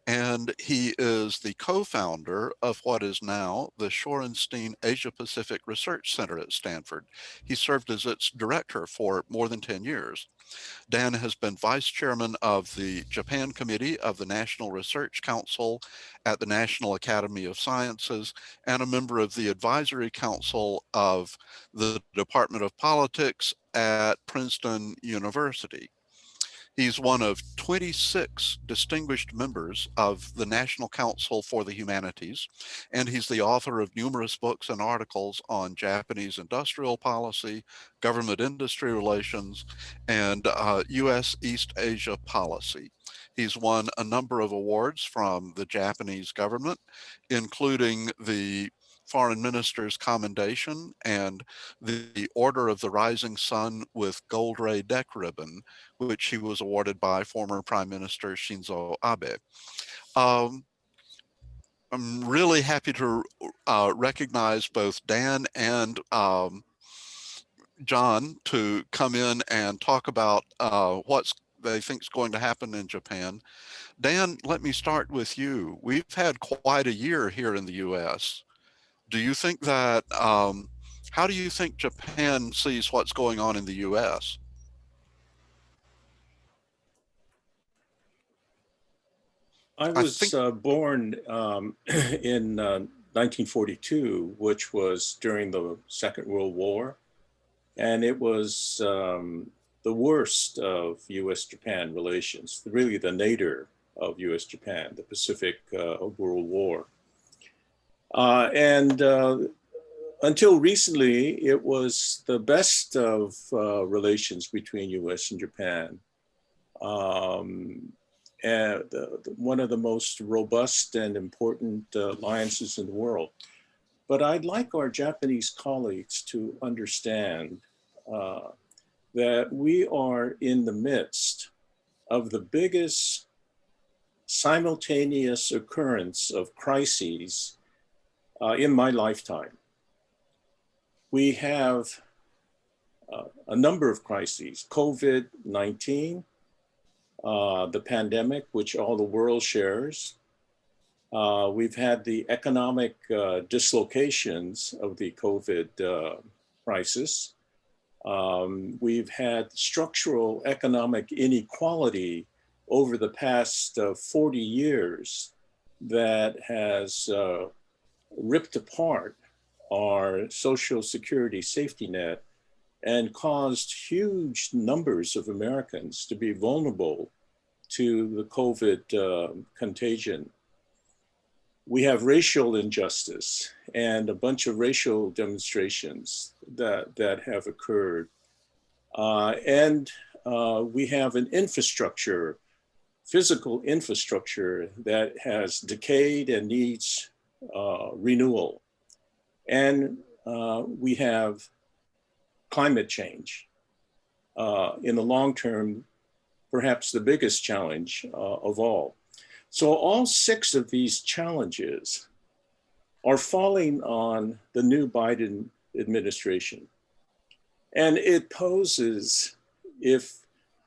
and he is the co-founder of what is now the Shorenstein Asia Pacific Research Center at Stanford. He served as its director for more than 10 years. Dan has been vice chairman of the Japan Committee of the National Research Council at the National Academy of Sciences and a member of the advisory council of the Department of Politics at Princeton University. He's one of 26 distinguished members of the National Council for the Humanities, and he's the author of numerous books and articles on Japanese industrial policy, government-industry relations, and U.S. East Asia policy. He's won a number of awards from the Japanese government, including the Foreign Minister's Commendation and the Order of the Rising Sun with Gold Ray Deck Ribbon, which he was awarded by former Prime Minister Shinzo Abe. I'm really happy to recognize both Dan and John to come in and talk about what they think is going to happen in Japan. Dan, let me start with you. We've had quite a year here in the US. Do you think that, how do you think Japan sees what's going on in the US? I was born in 1942, which was during the Second World War. And it was the worst of US-Japan relations, really the nadir of US-Japan, the Pacific World War. And until recently, it was the best of relations between US and Japan. And one of the most robust and important alliances in the world. But I'd like our Japanese colleagues to understand that we are in the midst of the biggest simultaneous occurrence of crises in my lifetime. We have a number of crises: COVID-19, the pandemic, which all the world shares. We've had the economic dislocations of the COVID crisis. We've had structural economic inequality over the past 40 years that has ripped apart our social security safety net and caused huge numbers of Americans to be vulnerable to the COVID contagion. We have racial injustice and a bunch of racial demonstrations that have occurred. And we have an infrastructure physical infrastructure that has decayed and needs renewal. And we have climate change. In the long term, perhaps the biggest challenge of all. So all 6 of these challenges are falling on the new Biden administration. And it poses, if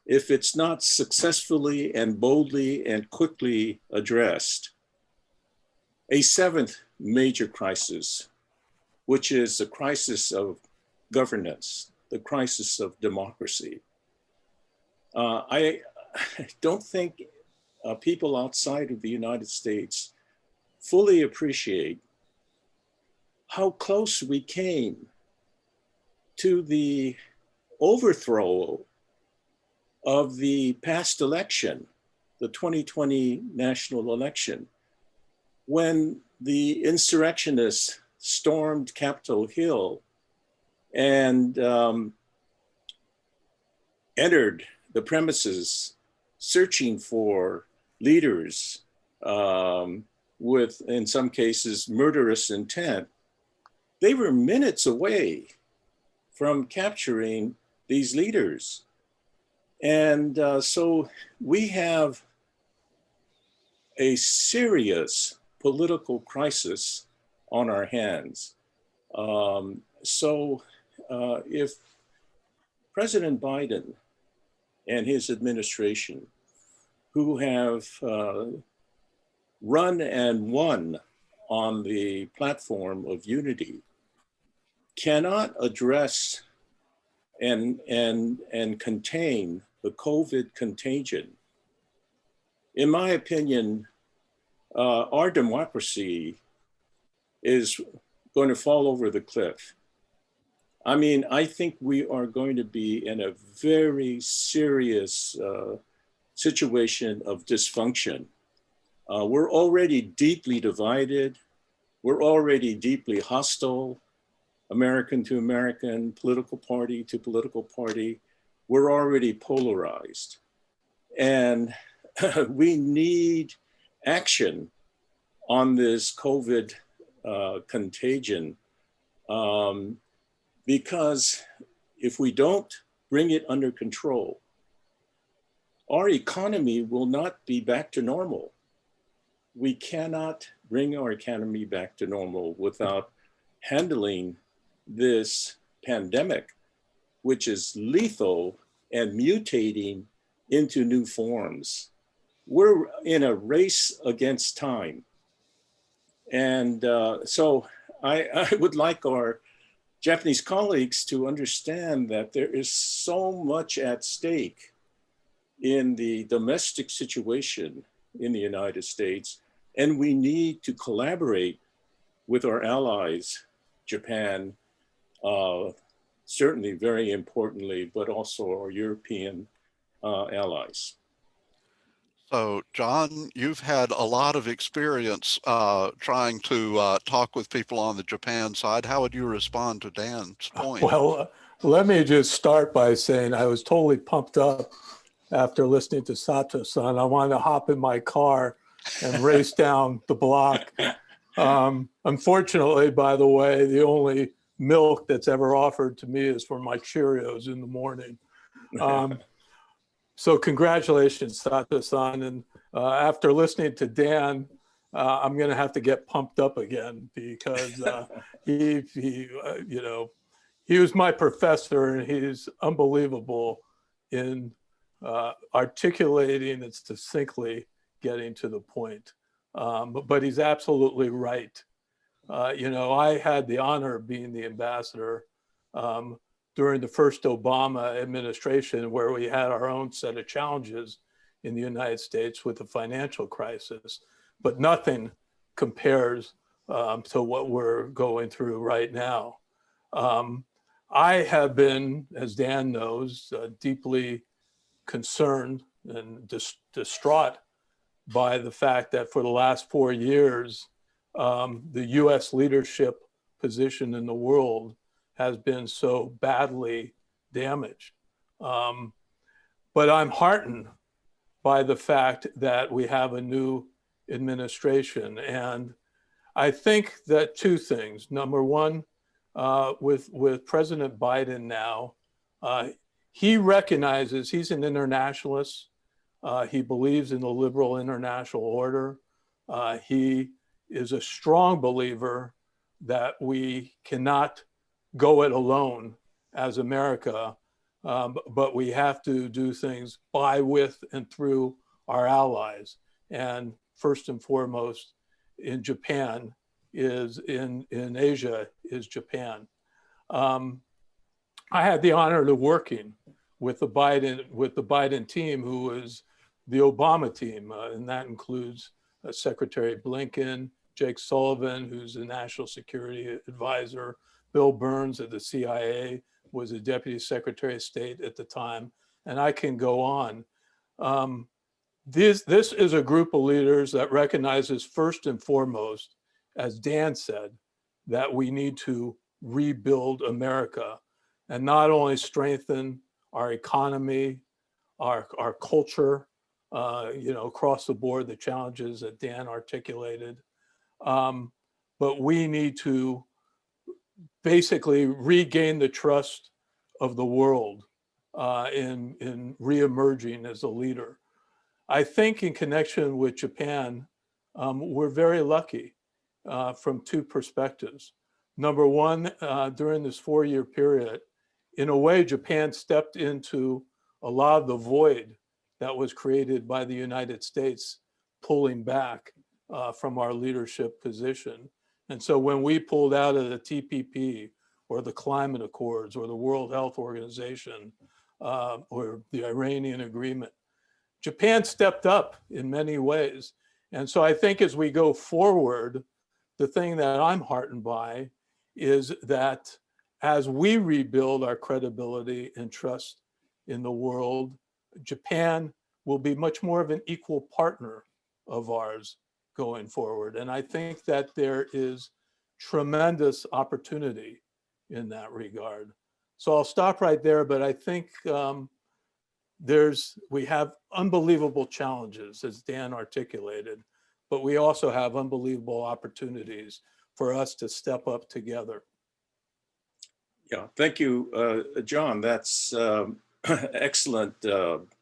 it's not successfully and boldly and quickly addressed, a 7th major crisis, which is the crisis of governance, the crisis of democracy. I don't think people outside of the United States fully appreciate how close we came to the overthrow of the past election, the 2020 national election, when the insurrectionists stormed Capitol Hill and entered the premises searching for leaders with, in some cases, murderous intent. They were minutes away from capturing these leaders. And so we have a serious political crisis on our hands. If President Biden and his administration, who have run and won on the platform of unity, cannot address and contain the COVID contagion, in my opinion, our democracy is going to fall over the cliff. I mean, I think we are going to be in a very serious situation of dysfunction. We're already deeply divided. We're already deeply hostile, American to American, political party to political party. We're already polarized. And we need action on this COVID contagion, because if we don't bring it under control, our economy will not be back to normal. We cannot bring our economy back to normal without handling this pandemic, which is lethal and mutating into new forms. We're in a race against time. And so I would like our Japanese colleagues to understand that there is so much at stake in the domestic situation in the United States, and we need to collaborate with our allies, Japan, certainly very importantly, but also our European allies. So, John, you've had a lot of experience trying to talk with people on the Japan side. How would you respond to Dan's point? Well, let me just start by saying I was totally pumped up after listening to Sato-san. I wanted to hop in my car and race down the block. Unfortunately, by the way, the only milk that's ever offered to me is for my Cheerios in the morning. So congratulations, Sato-san. And after listening to Dan, I'm going to have to get pumped up again because he was my professor, and he's unbelievable in articulating and succinctly getting to the point. But he's absolutely right. I had the honor of being the ambassador during the first Obama administration, where we had our own set of challenges in the United States with the financial crisis, but nothing compares to what we're going through right now. I have been, as Dan knows, deeply concerned and distraught by the fact that for the last 4 years, the US leadership position in the world has been so badly damaged. But I'm heartened by the fact that we have a new administration. And I think that two things. Number one, with President Biden now, he recognizes he's an internationalist. He believes in the liberal international order. He is a strong believer that we cannot go it alone as America, but we have to do things by, with, and through our allies. And first and foremost, in Japan is in Asia is Japan. I had the honor of working with the Biden team, who was the Obama team, and that includes Secretary Blinken, Jake Sullivan, who's the National Security Advisor, Bill Burns of the CIA was a Deputy Secretary of State at the time, and I can go on. This is a group of leaders that recognizes first and foremost, as Dan said, that we need to rebuild America and not only strengthen our economy, our culture, across the board, the challenges that Dan articulated. But we need to basically regain the trust of the world in reemerging as a leader. I think in connection with Japan, we're very lucky from two perspectives. Number one, during this 4-year period, in a way, Japan stepped into a lot of the void that was created by the United States pulling back from our leadership position. And so when we pulled out of the TPP or the climate accords or the World Health Organization or the Iranian agreement, Japan stepped up in many ways. And so I think as we go forward, the thing that I'm heartened by is that as we rebuild our credibility and trust in the world, Japan will be much more of an equal partner of ours going forward. And I think that there is tremendous opportunity in that regard. So I'll stop right there, but I think we have unbelievable challenges, as Dan articulated, but we also have unbelievable opportunities for us to step up together. Yeah, thank you, John. That's excellent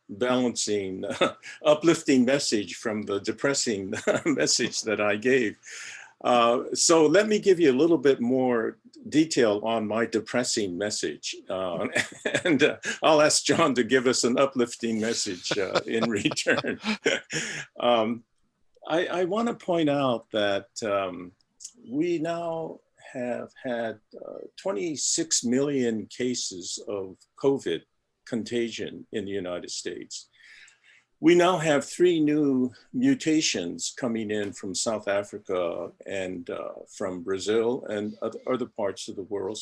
balancing, uplifting message from the depressing message that I gave. So let me give you a little bit more detail on my depressing message. And I'll ask John to give us an uplifting message in return. I want to point out that we now have had 26 million cases of COVID contagion in the United States. We now have 3 new mutations coming in from South Africa and from Brazil and other parts of the world.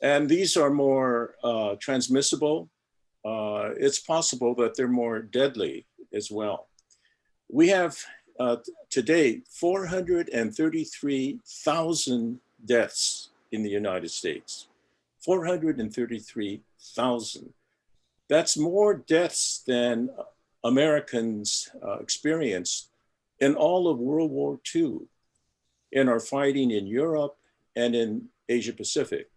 And these are more transmissible. It's possible that they're more deadly as well. We have today 433,000 deaths in the United States. 433,000. That's more deaths than Americans experienced in all of World War II in our fighting in Europe and in Asia Pacific.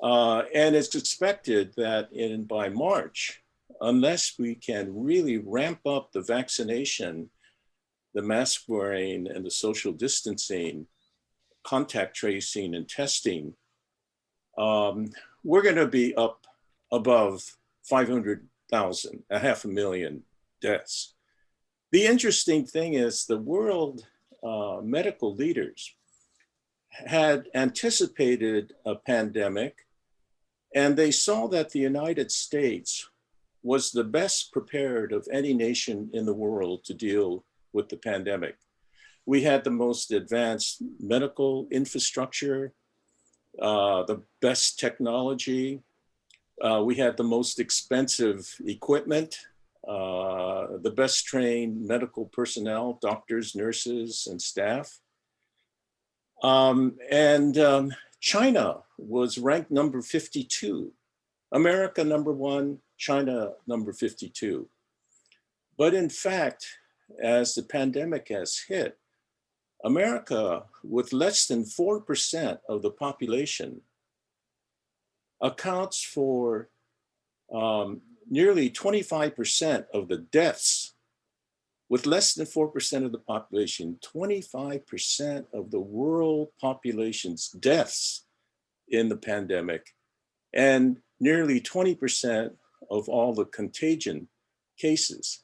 And it's expected that by March, unless we can really ramp up the vaccination, the mask wearing and the social distancing, contact tracing and testing, we're going to be up above 500,000, 500,000 deaths. The interesting thing is the world medical leaders had anticipated a pandemic, and they saw that the United States was the best prepared of any nation in the world to deal with the pandemic. We had the most advanced medical infrastructure, the best technology. We had the most expensive equipment, the best trained medical personnel, doctors, nurses, and staff. China was ranked number 52, America number 1, China number 52. But in fact, as the pandemic has hit, America, with less than 4% of the population, accounts for nearly 25% of the deaths. With less than 4% of the population, 25% of the world population's deaths in the pandemic, and nearly 20% of all the contagion cases.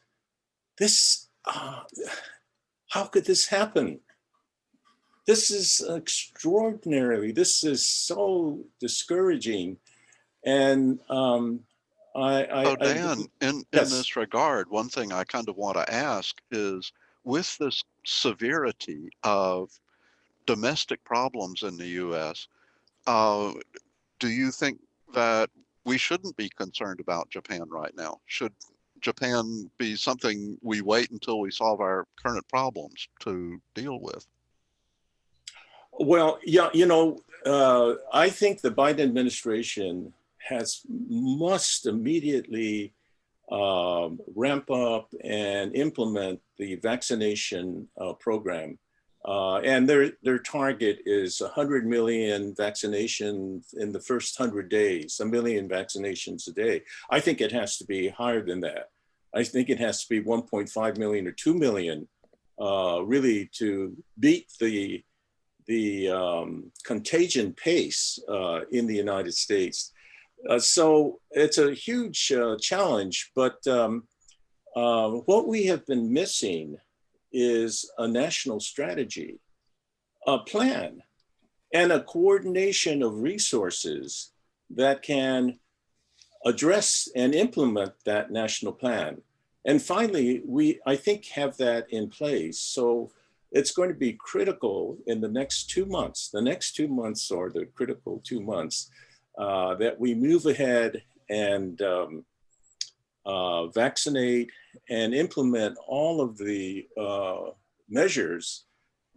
This, how could this happen? This is extraordinary. This is so discouraging. And Dan, in yes. this regard, one thing I kind of want to ask is, with this severity of domestic problems in the U.S., do you think that we shouldn't be concerned about Japan right now? Should Japan be something we wait until we solve our current problems to deal with? Well, yeah, I think the Biden administration must immediately ramp up and implement the vaccination program. And their target is 100 million vaccinations in the first 100 days, 1 million vaccinations a day. I think it has to be higher than that. I think it has to be 1.5 million or 2 million, really, to beat the contagion pace in the United States. So it's a huge challenge, but what we have been missing is a national strategy, a plan, and a coordination of resources that can address and implement that national plan. And finally, I think, have that in place. So it's going to be critical in the next 2 months. The next 2 months are the critical 2 months that we move ahead and vaccinate and implement all of the measures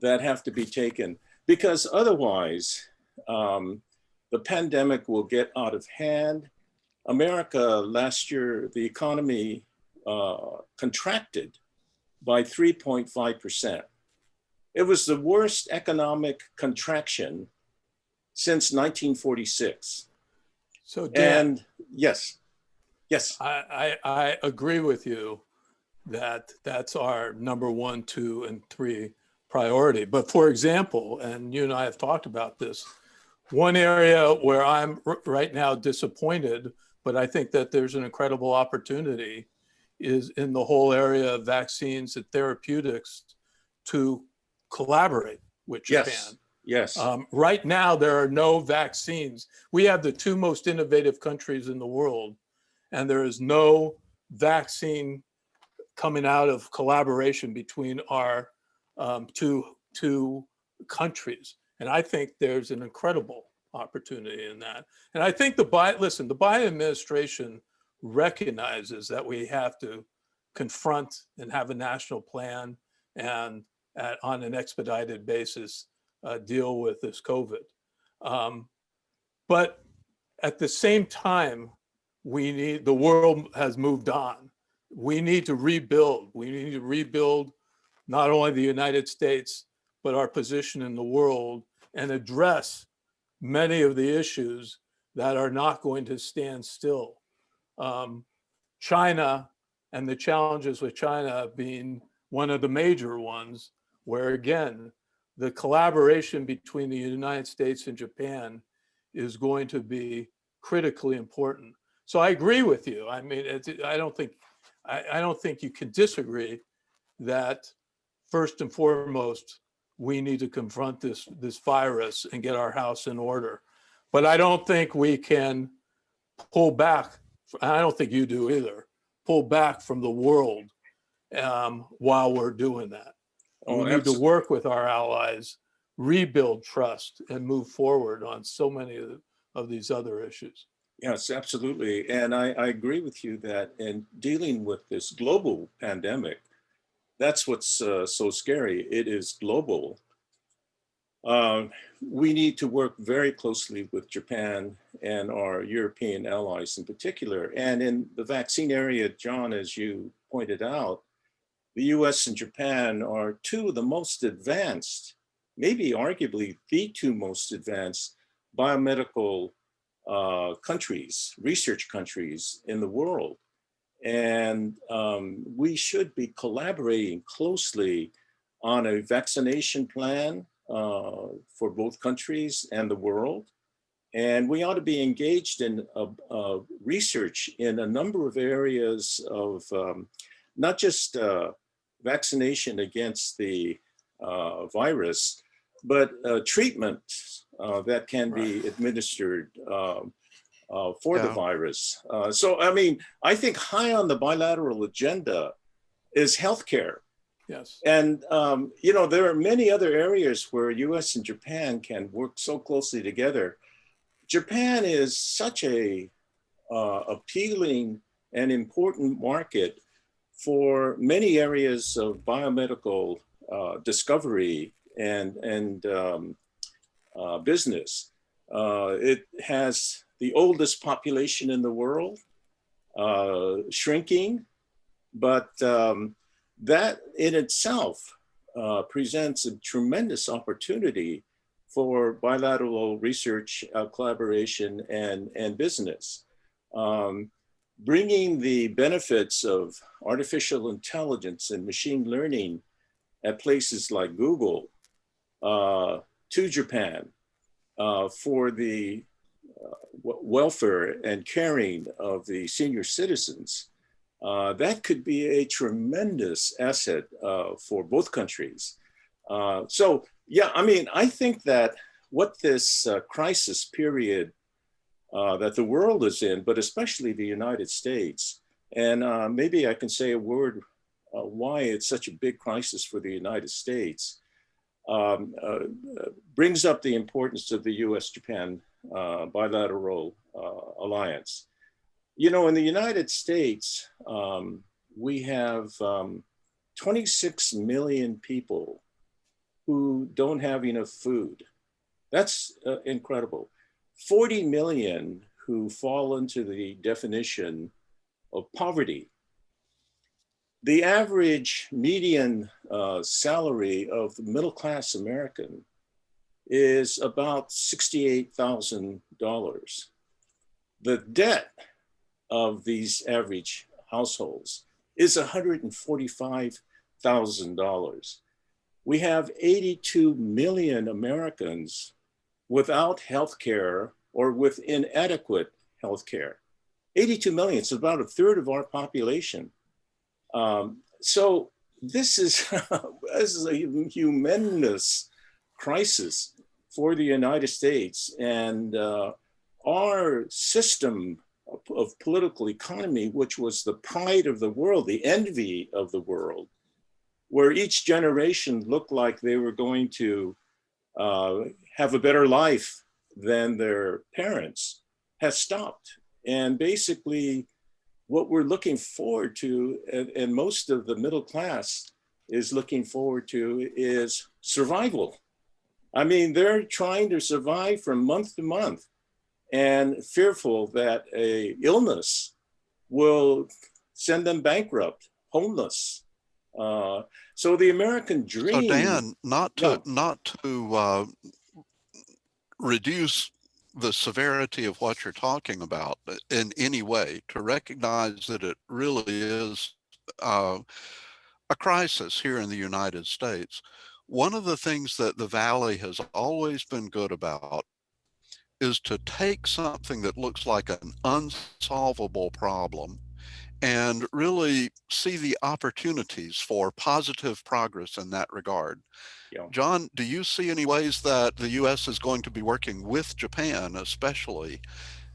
that have to be taken, because otherwise the pandemic will get out of hand. America last year, the economy contracted by 3.5%. It was the worst economic contraction since 1946. So Dan, and yes. I agree with you that that's our number 1, 2, and 3 priority. But for example, and you and I have talked about this, one area where I'm right now disappointed, but I think that there's an incredible opportunity, is in the whole area of vaccines and therapeutics to collaborate with Japan. Yes. Right now, there are no vaccines. We have the 2 most innovative countries in the world, and there is no vaccine coming out of collaboration between our two countries. And I think there's an incredible opportunity in that. And I think the Biden administration recognizes that we have to confront and have a national plan and on an expedited basis deal with this COVID. But at the same time, the world has moved on. We need to rebuild. We need to rebuild not only the United States, but our position in the world, and address many of the issues that are not going to stand still. China and the challenges with China being one of the major ones, where again, the collaboration between the United States and Japan is going to be critically important. So I agree with you. I mean, I don't think you can disagree that first and foremost, we need to confront this virus and get our house in order. But I don't think we can pull back. I don't think you do either. Pull back from the world while we're doing that. We need to work with our allies, rebuild trust, and move forward on so many of these other issues. Yes, absolutely. And I agree with you that in dealing with this global pandemic, that's what's so scary. It is global. We need to work very closely with Japan and our European allies in particular. And in the vaccine area, John, as you pointed out, the US and Japan are two of the most advanced, maybe arguably the two most advanced biomedical countries, research countries in the world. And we should be collaborating closely on a vaccination plan for both countries and the world. And we ought to be engaged in research in a number of areas of not just vaccination against the virus, but treatment that can be administered for the virus. So, I mean, I think high on the bilateral agenda is healthcare. Yes. And, you know, there are many other areas where US and Japan can work so closely together. Japan is such a appealing and important market for many areas of biomedical discovery and business. It has the oldest population in the world, shrinking, but that in itself presents a tremendous opportunity for bilateral research collaboration and business. Bringing the benefits of artificial intelligence and machine learning at places like Google to Japan for the welfare and caring of the senior citizens, that could be a tremendous asset for both countries. So, yeah, I mean, I think that what this crisis period that the world is in, but especially the United States, and maybe I can say a word why it's such a big crisis for the United States, brings up the importance of the US-Japan bilateral alliance. You know, in the United States, we have 26 million people who don't have enough food. That's incredible. 40 million who fall into the definition of poverty. The average median salary of the middle-class American is about $68,000. The debt of these average households is $145,000. We have 82 million Americans without health care or with inadequate health care. 82 million, it's about a third of our population. So this is a humongous crisis for the United States, and our system of political economy, which was the pride of the world, the envy of the world, where each generation looked like they were going to have a better life than their parents, has stopped. And basically, what we're looking forward to, and most of the middle class is looking forward to, is survival. I mean, they're trying to survive from month to month and fearful that a illness will send them bankrupt, homeless. So the American dream. So Dan, not to reduce the severity of what you're talking about in any way, to recognize that it really is a crisis here in the United States. One of the things that the Valley has always been good about is to take something that looks like an unsolvable problem and really see the opportunities for positive progress in that regard. Yeah. John, do you see any ways that the U.S. is going to be working with Japan, especially,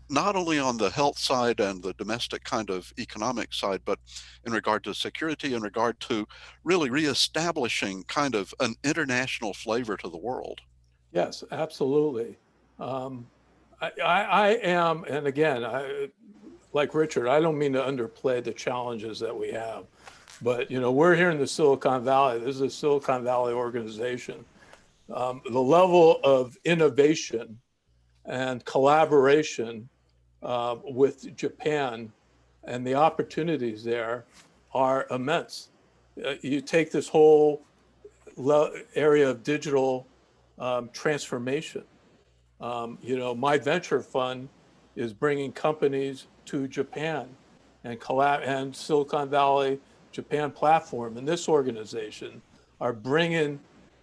not only on the health side and the domestic kind of economic side, but in regard to security, in regard to really reestablishing kind of an international flavor to the world? Yes, absolutely. I am, and again, like Richard, I don't mean to underplay the challenges that we have, but you know, we're here in the Silicon Valley. This is a Silicon Valley organization. The level of innovation and collaboration with Japan, and the opportunities there are immense. You take this whole area of digital transformation. My venture fund is bringing companies to Japan and Silicon Valley Japan platform and this organization are bringing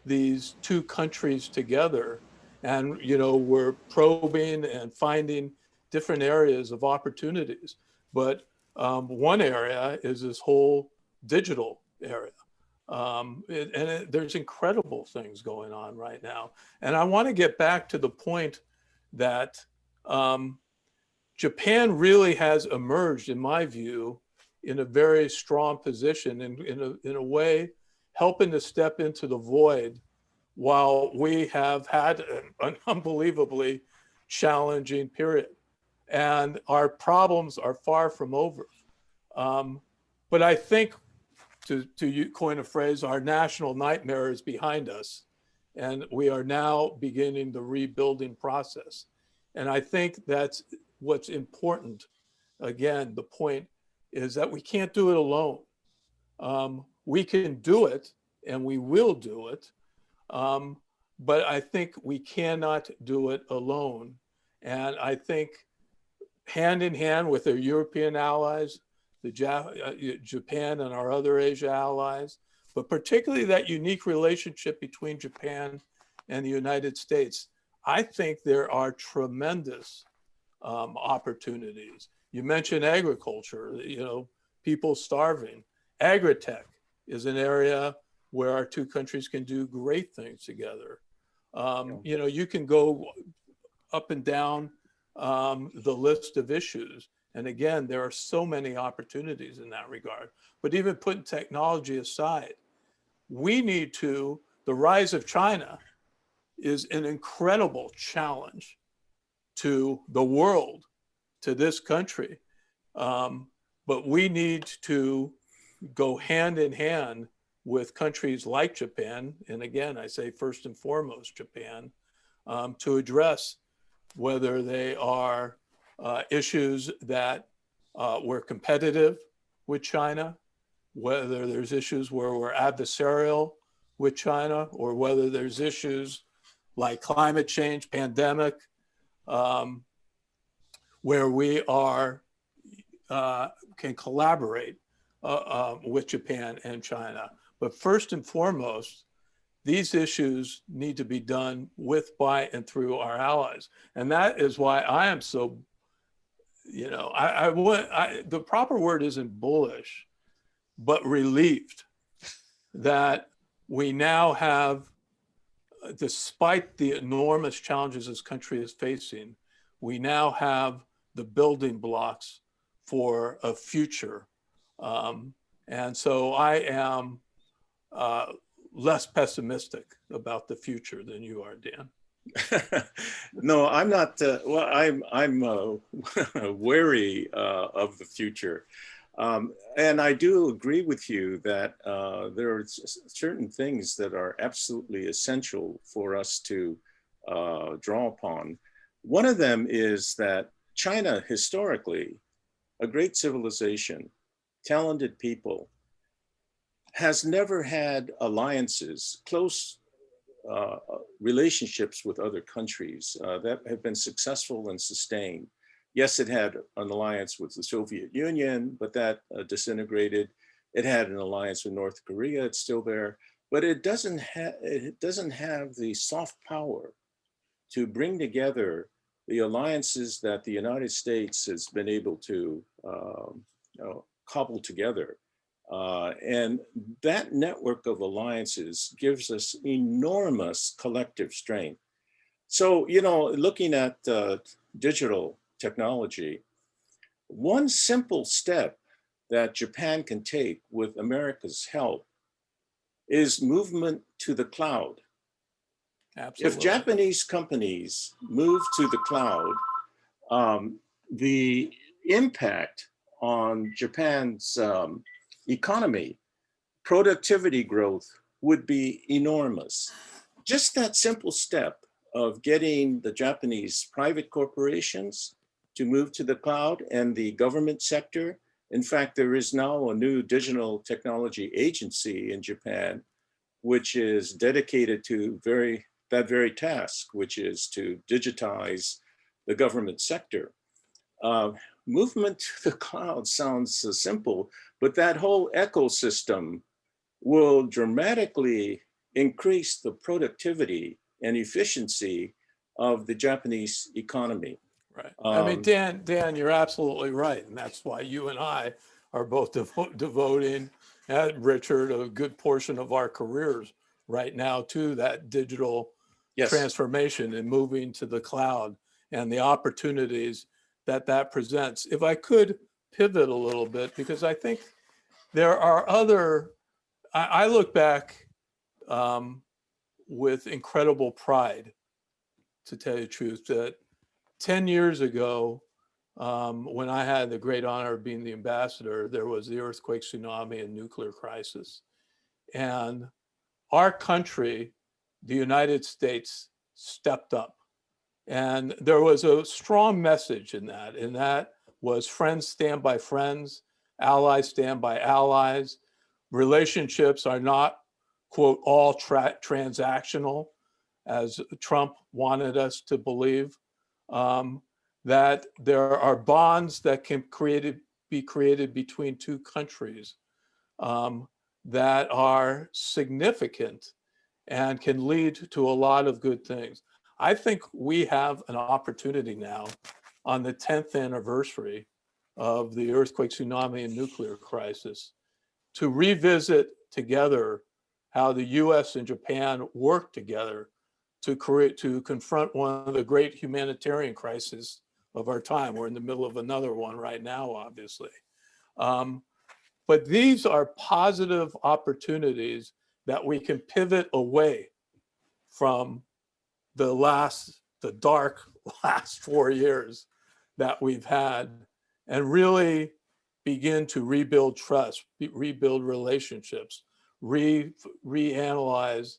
these two countries together. And, we're probing and finding different areas of opportunities. But one area is this whole digital area. There's incredible things going on right now. And I want to get back to the point that Japan really has emerged, in my view, in a very strong position, in a way, helping to step into the void while we have had an unbelievably challenging period. And our problems are far from over. But I think, to coin a phrase, our national nightmare is behind us. And we are now beginning the rebuilding process. And I think that's what's important. Again, the point is that we can't do it alone. We can do it, and we will do it. But I think we cannot do it alone. And I think hand in hand with our European allies, Japan and our other Asia allies, but particularly that unique relationship between Japan and the United States, I think there are tremendous opportunities. You mentioned agriculture, people starving. Agritech is an area where our two countries can do great things together. You can go up and down the list of issues. And again, there are so many opportunities in that regard. But even putting technology aside, the rise of China is an incredible challenge to the world, to this country. But we need to go hand in hand with countries like Japan, and again, I say first and foremost Japan, to address whether they are issues that we're competitive with China, whether there's issues where we're adversarial with China, or whether there's issues like climate change, pandemic, where we can collaborate with Japan and China. But first and foremost, these issues need to be done with, by, and through our allies. And that is why I am so, the proper word isn't bullish, but relieved that we now have, despite the enormous challenges this country is facing, we now have the building blocks for a future. And so I am less pessimistic about the future than you are, Dan. No, I'm not. I'm wary of the future. And I do agree with you that there are certain things that are absolutely essential for us to draw upon. One of them is that China, historically, a great civilization, talented people, has never had alliances, close relationships with other countries that have been successful and sustained. Yes, it had an alliance with the Soviet Union, but that disintegrated. It had an alliance with North Korea, it's still there, but it doesn't have the soft power to bring together the alliances that the United States has been able to cobble together. And that network of alliances gives us enormous collective strength. So, looking at digital technology, one simple step that Japan can take with America's help is movement to the cloud. Absolutely. If Japanese companies move to the cloud, the impact on Japan's economy, productivity growth would be enormous. Just that simple step of getting the Japanese private corporations to move to the cloud and the government sector. In fact, there is now a new digital technology agency in Japan, which is dedicated to that very task, which is to digitize the government sector. Movement to the cloud sounds simple, but that whole ecosystem will dramatically increase the productivity and efficiency of the Japanese economy. Right. I mean, Dan, you're absolutely right. And that's why you and I are both devoting, and Richard, a good portion of our careers right now to that digital transformation and moving to the cloud and the opportunities that presents. If I could pivot a little bit, because I think there are other, I look back with incredible pride, to tell you the truth, that 10 years ago, when I had the great honor of being the ambassador, there was the earthquake, tsunami, and nuclear crisis. And our country, the United States, stepped up. And there was a strong message in that was friends stand by friends, allies stand by allies. Relationships are not, quote, all transactional, as Trump wanted us to believe. That there are bonds that can be created between two countries that are significant and can lead to a lot of good things. I think we have an opportunity now on the 10th anniversary of the earthquake, tsunami, and nuclear crisis to revisit together how the US and Japan worked together to confront one of the great humanitarian crises of our time. We're in the middle of another one right now, obviously. But these are positive opportunities that we can pivot away from the dark last 4 years that we've had and really begin to rebuild trust, rebuild relationships, reanalyze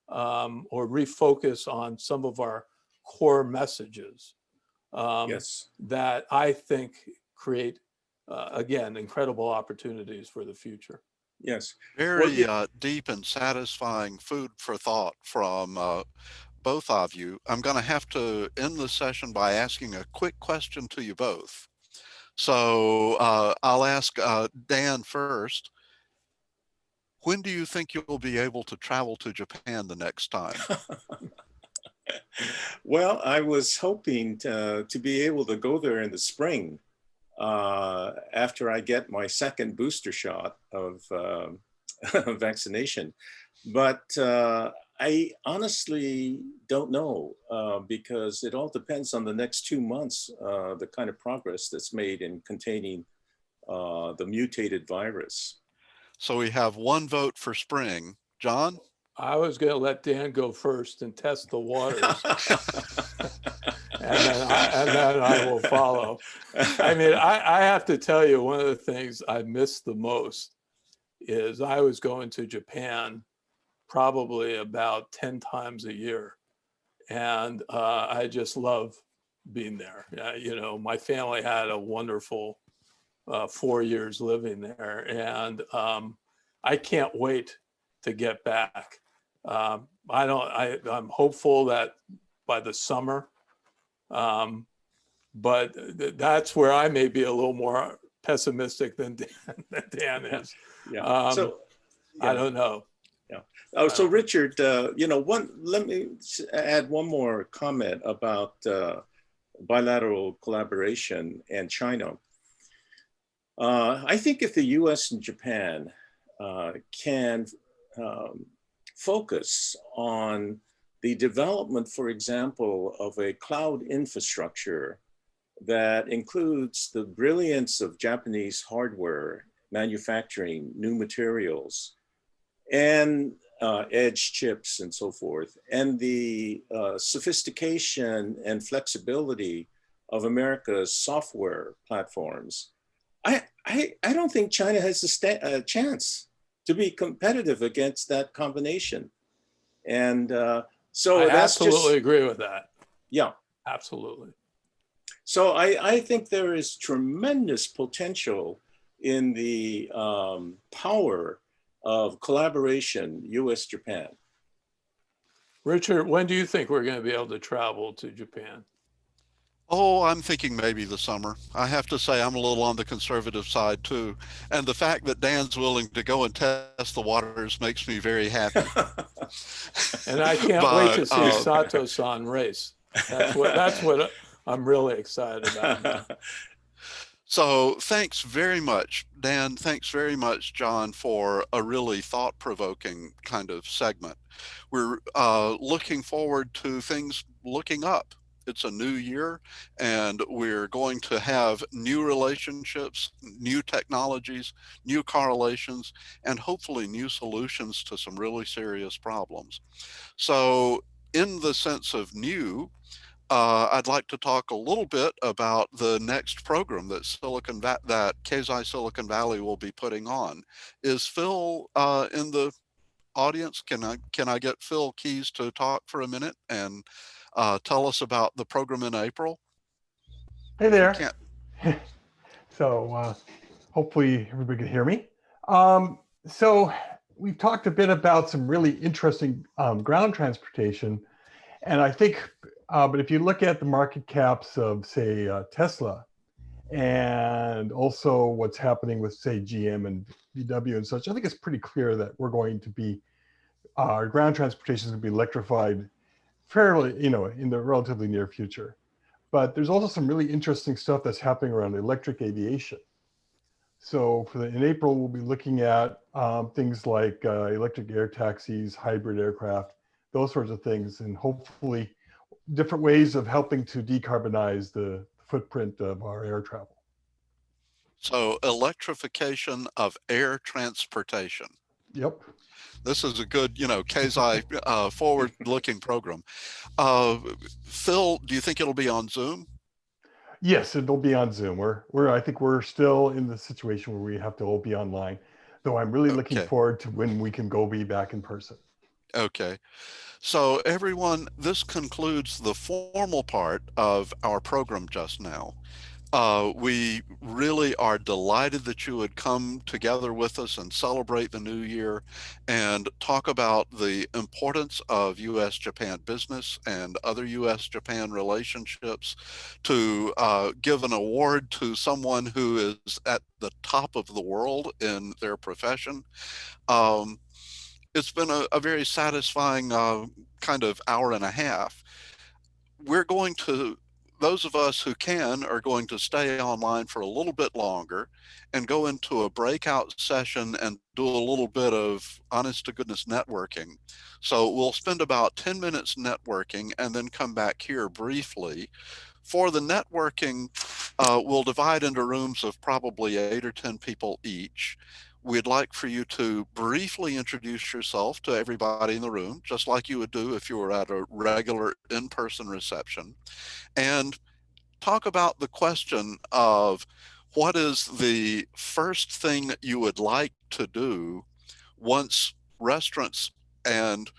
or refocus on some of our core messages that I think create, again, incredible opportunities for the future. Yes. Very deep and satisfying food for thought from both of you. I'm going to have to end the session by asking a quick question to you both. So I'll ask Dan first. When do you think you'll be able to travel to Japan the next time? Well, I was hoping to be able to go there in the spring after I get my second booster shot of vaccination. But I honestly don't know because it all depends on the next 2 months, the kind of progress that's made in containing the mutated virus. So we have one vote for spring. John? I was going to let Dan go first and test the waters. and then I will follow. I mean, I have to tell you, one of the things I miss the most is I was going to Japan probably about 10 times a year. And I just love being there. You know, my family had a wonderful 4 years living there. And I can't wait to get back. I'm hopeful that by the summer, but that's where I may be a little more pessimistic than Dan is. I don't know. Yeah. Oh, so Richard, let me add one more comment about bilateral collaboration and China. I think if the US and Japan can focus on the development, for example, of a cloud infrastructure that includes the brilliance of Japanese hardware, manufacturing new materials, and edge chips and so forth, and the sophistication and flexibility of America's software platforms, I don't think China has a chance to be competitive against that combination. And So I that's absolutely just, agree with that. yeah. Absolutely. So I think there is tremendous potential in the power of collaboration, U.S.-Japan. Richard, when do you think we're going to be able to travel to Japan? Oh, I'm thinking maybe the summer. I have to say I'm a little on the conservative side too. And the fact that Dan's willing to go and test the waters makes me very happy. And I can't wait to see Sato-san race. That's what I'm really excited about now. So thanks very much, Dan. Thanks very much, John, for a really thought-provoking kind of segment. We're looking forward to things looking up. It's a new year, and we're going to have new relationships, new technologies, new correlations, and hopefully new solutions to some really serious problems. So in the sense of new, I'd like to talk a little bit about the next program that that Keizai Silicon Valley will be putting on. Is Phil in the audience? Can I get Phil Keys to talk for a minute and tell us about the program in April? Hey there. So hopefully everybody can hear me. So we've talked a bit about some really interesting ground transportation. And I think, but if you look at the market caps of, say, Tesla, and also what's happening with, say, GM and VW and such, I think it's pretty clear that we're going to be, our ground transportation is going to be electrified fairly, in the relatively near future. But there's also some really interesting stuff that's happening around electric aviation. So in April, we'll be looking at things like electric air taxis, hybrid aircraft, those sorts of things, and hopefully different ways of helping to decarbonize the footprint of our air travel. So electrification of air transportation. Yep. This is a good, Keizai forward-looking program. Phil, do you think it'll be on Zoom? Yes, it'll be on Zoom. I think we're still in the situation where we have to all be online, though I'm really looking forward to when we can be back in person. Okay. So everyone, this concludes the formal part of our program just now. We really are delighted that you would come together with us and celebrate the new year and talk about the importance of U.S.-Japan business and other U.S.-Japan relationships, to give an award to someone who is at the top of the world in their profession. It's been a very satisfying kind of hour and a half. Those of us who can are going to stay online for a little bit longer and go into a breakout session and do a little bit of honest to goodness networking. So we'll spend about 10 minutes networking and then come back here briefly. For the networking, we'll divide into rooms of probably 8 or 10 people each. We'd like for you to briefly introduce yourself to everybody in the room, just like you would do if you were at a regular in-person reception, and talk about the question of what is the first thing you would like to do once restaurants and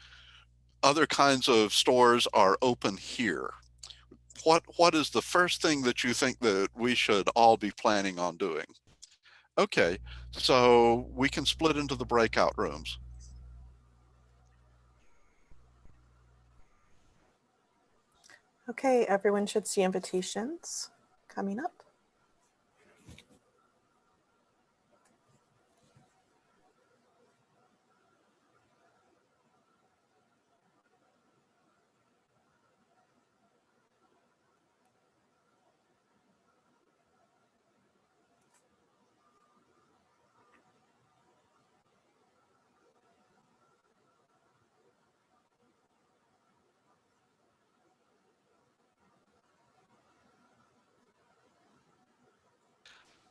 other kinds of stores are open here. What is the first thing that you think that we should all be planning on doing? Okay, so we can split into the breakout rooms. Okay, everyone should see invitations coming up.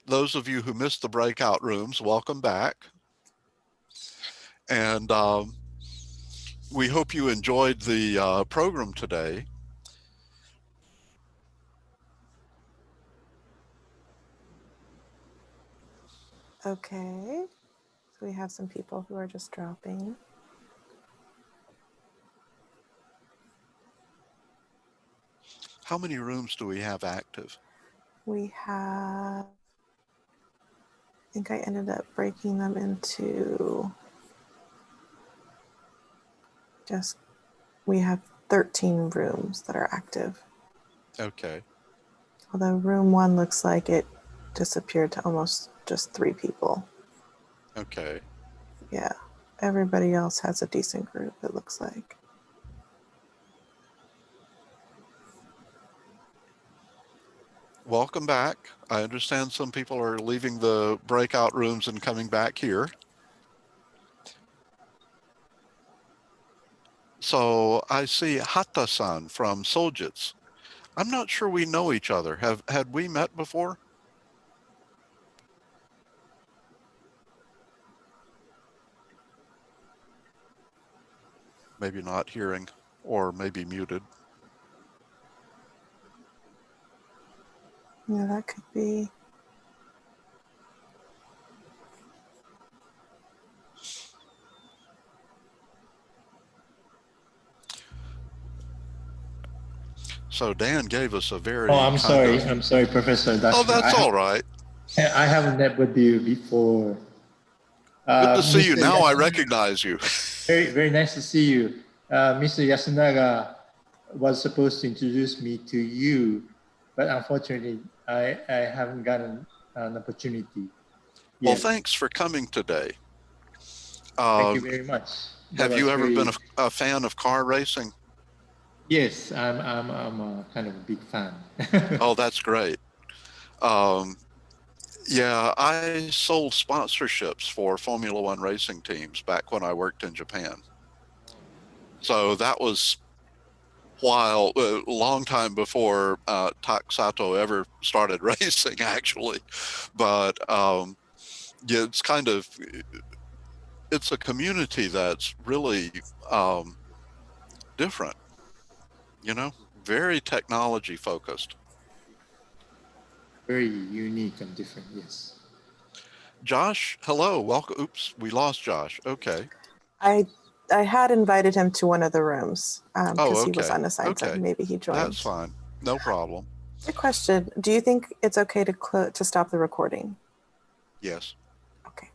Those of you who missed the breakout rooms, welcome back. And we hope you enjoyed the program today. Okay, so we have some people who are just dropping. How many rooms do we have active? We have, I think I ended up breaking them into we have 13 rooms that are active. Okay. Although room 1 looks like it disappeared to almost just 3 people. Okay. Yeah, everybody else has a decent group, it looks like. Welcome back. I understand some people are leaving the breakout rooms and coming back here. So I see Hata-san from Soljitz. I'm not sure we know each other. Had we met before? Maybe not hearing, or maybe muted. Yeah, that could be. So Dan gave us a very I'm sorry, Professor Dashner. Oh, that's all right. I haven't met with you before. Good to see you. Mr. Now I Yasunaga, recognize you. very nice to see you. Mr. Yasunaga was supposed to introduce me to you, but unfortunately, I haven't gotten an opportunity Well, yet. thanks for coming today. Thank you very much. Have you ever been a fan of car racing? Yes, I'm a kind of a big fan. Oh, that's great. Yeah, I sold sponsorships for Formula One racing teams back when I worked in Japan. So that was a long time before Sato ever started racing, actually. But yeah, it's a community that's really different, very technology focused. Very unique and different, yes. Josh, hello, welcome. Oops, we lost Josh. Okay. I had invited him to one of the rooms because he was unassigned, so maybe he joined. That's fine, no problem. Good question. Do you think it's okay to stop the recording? Yes. Okay.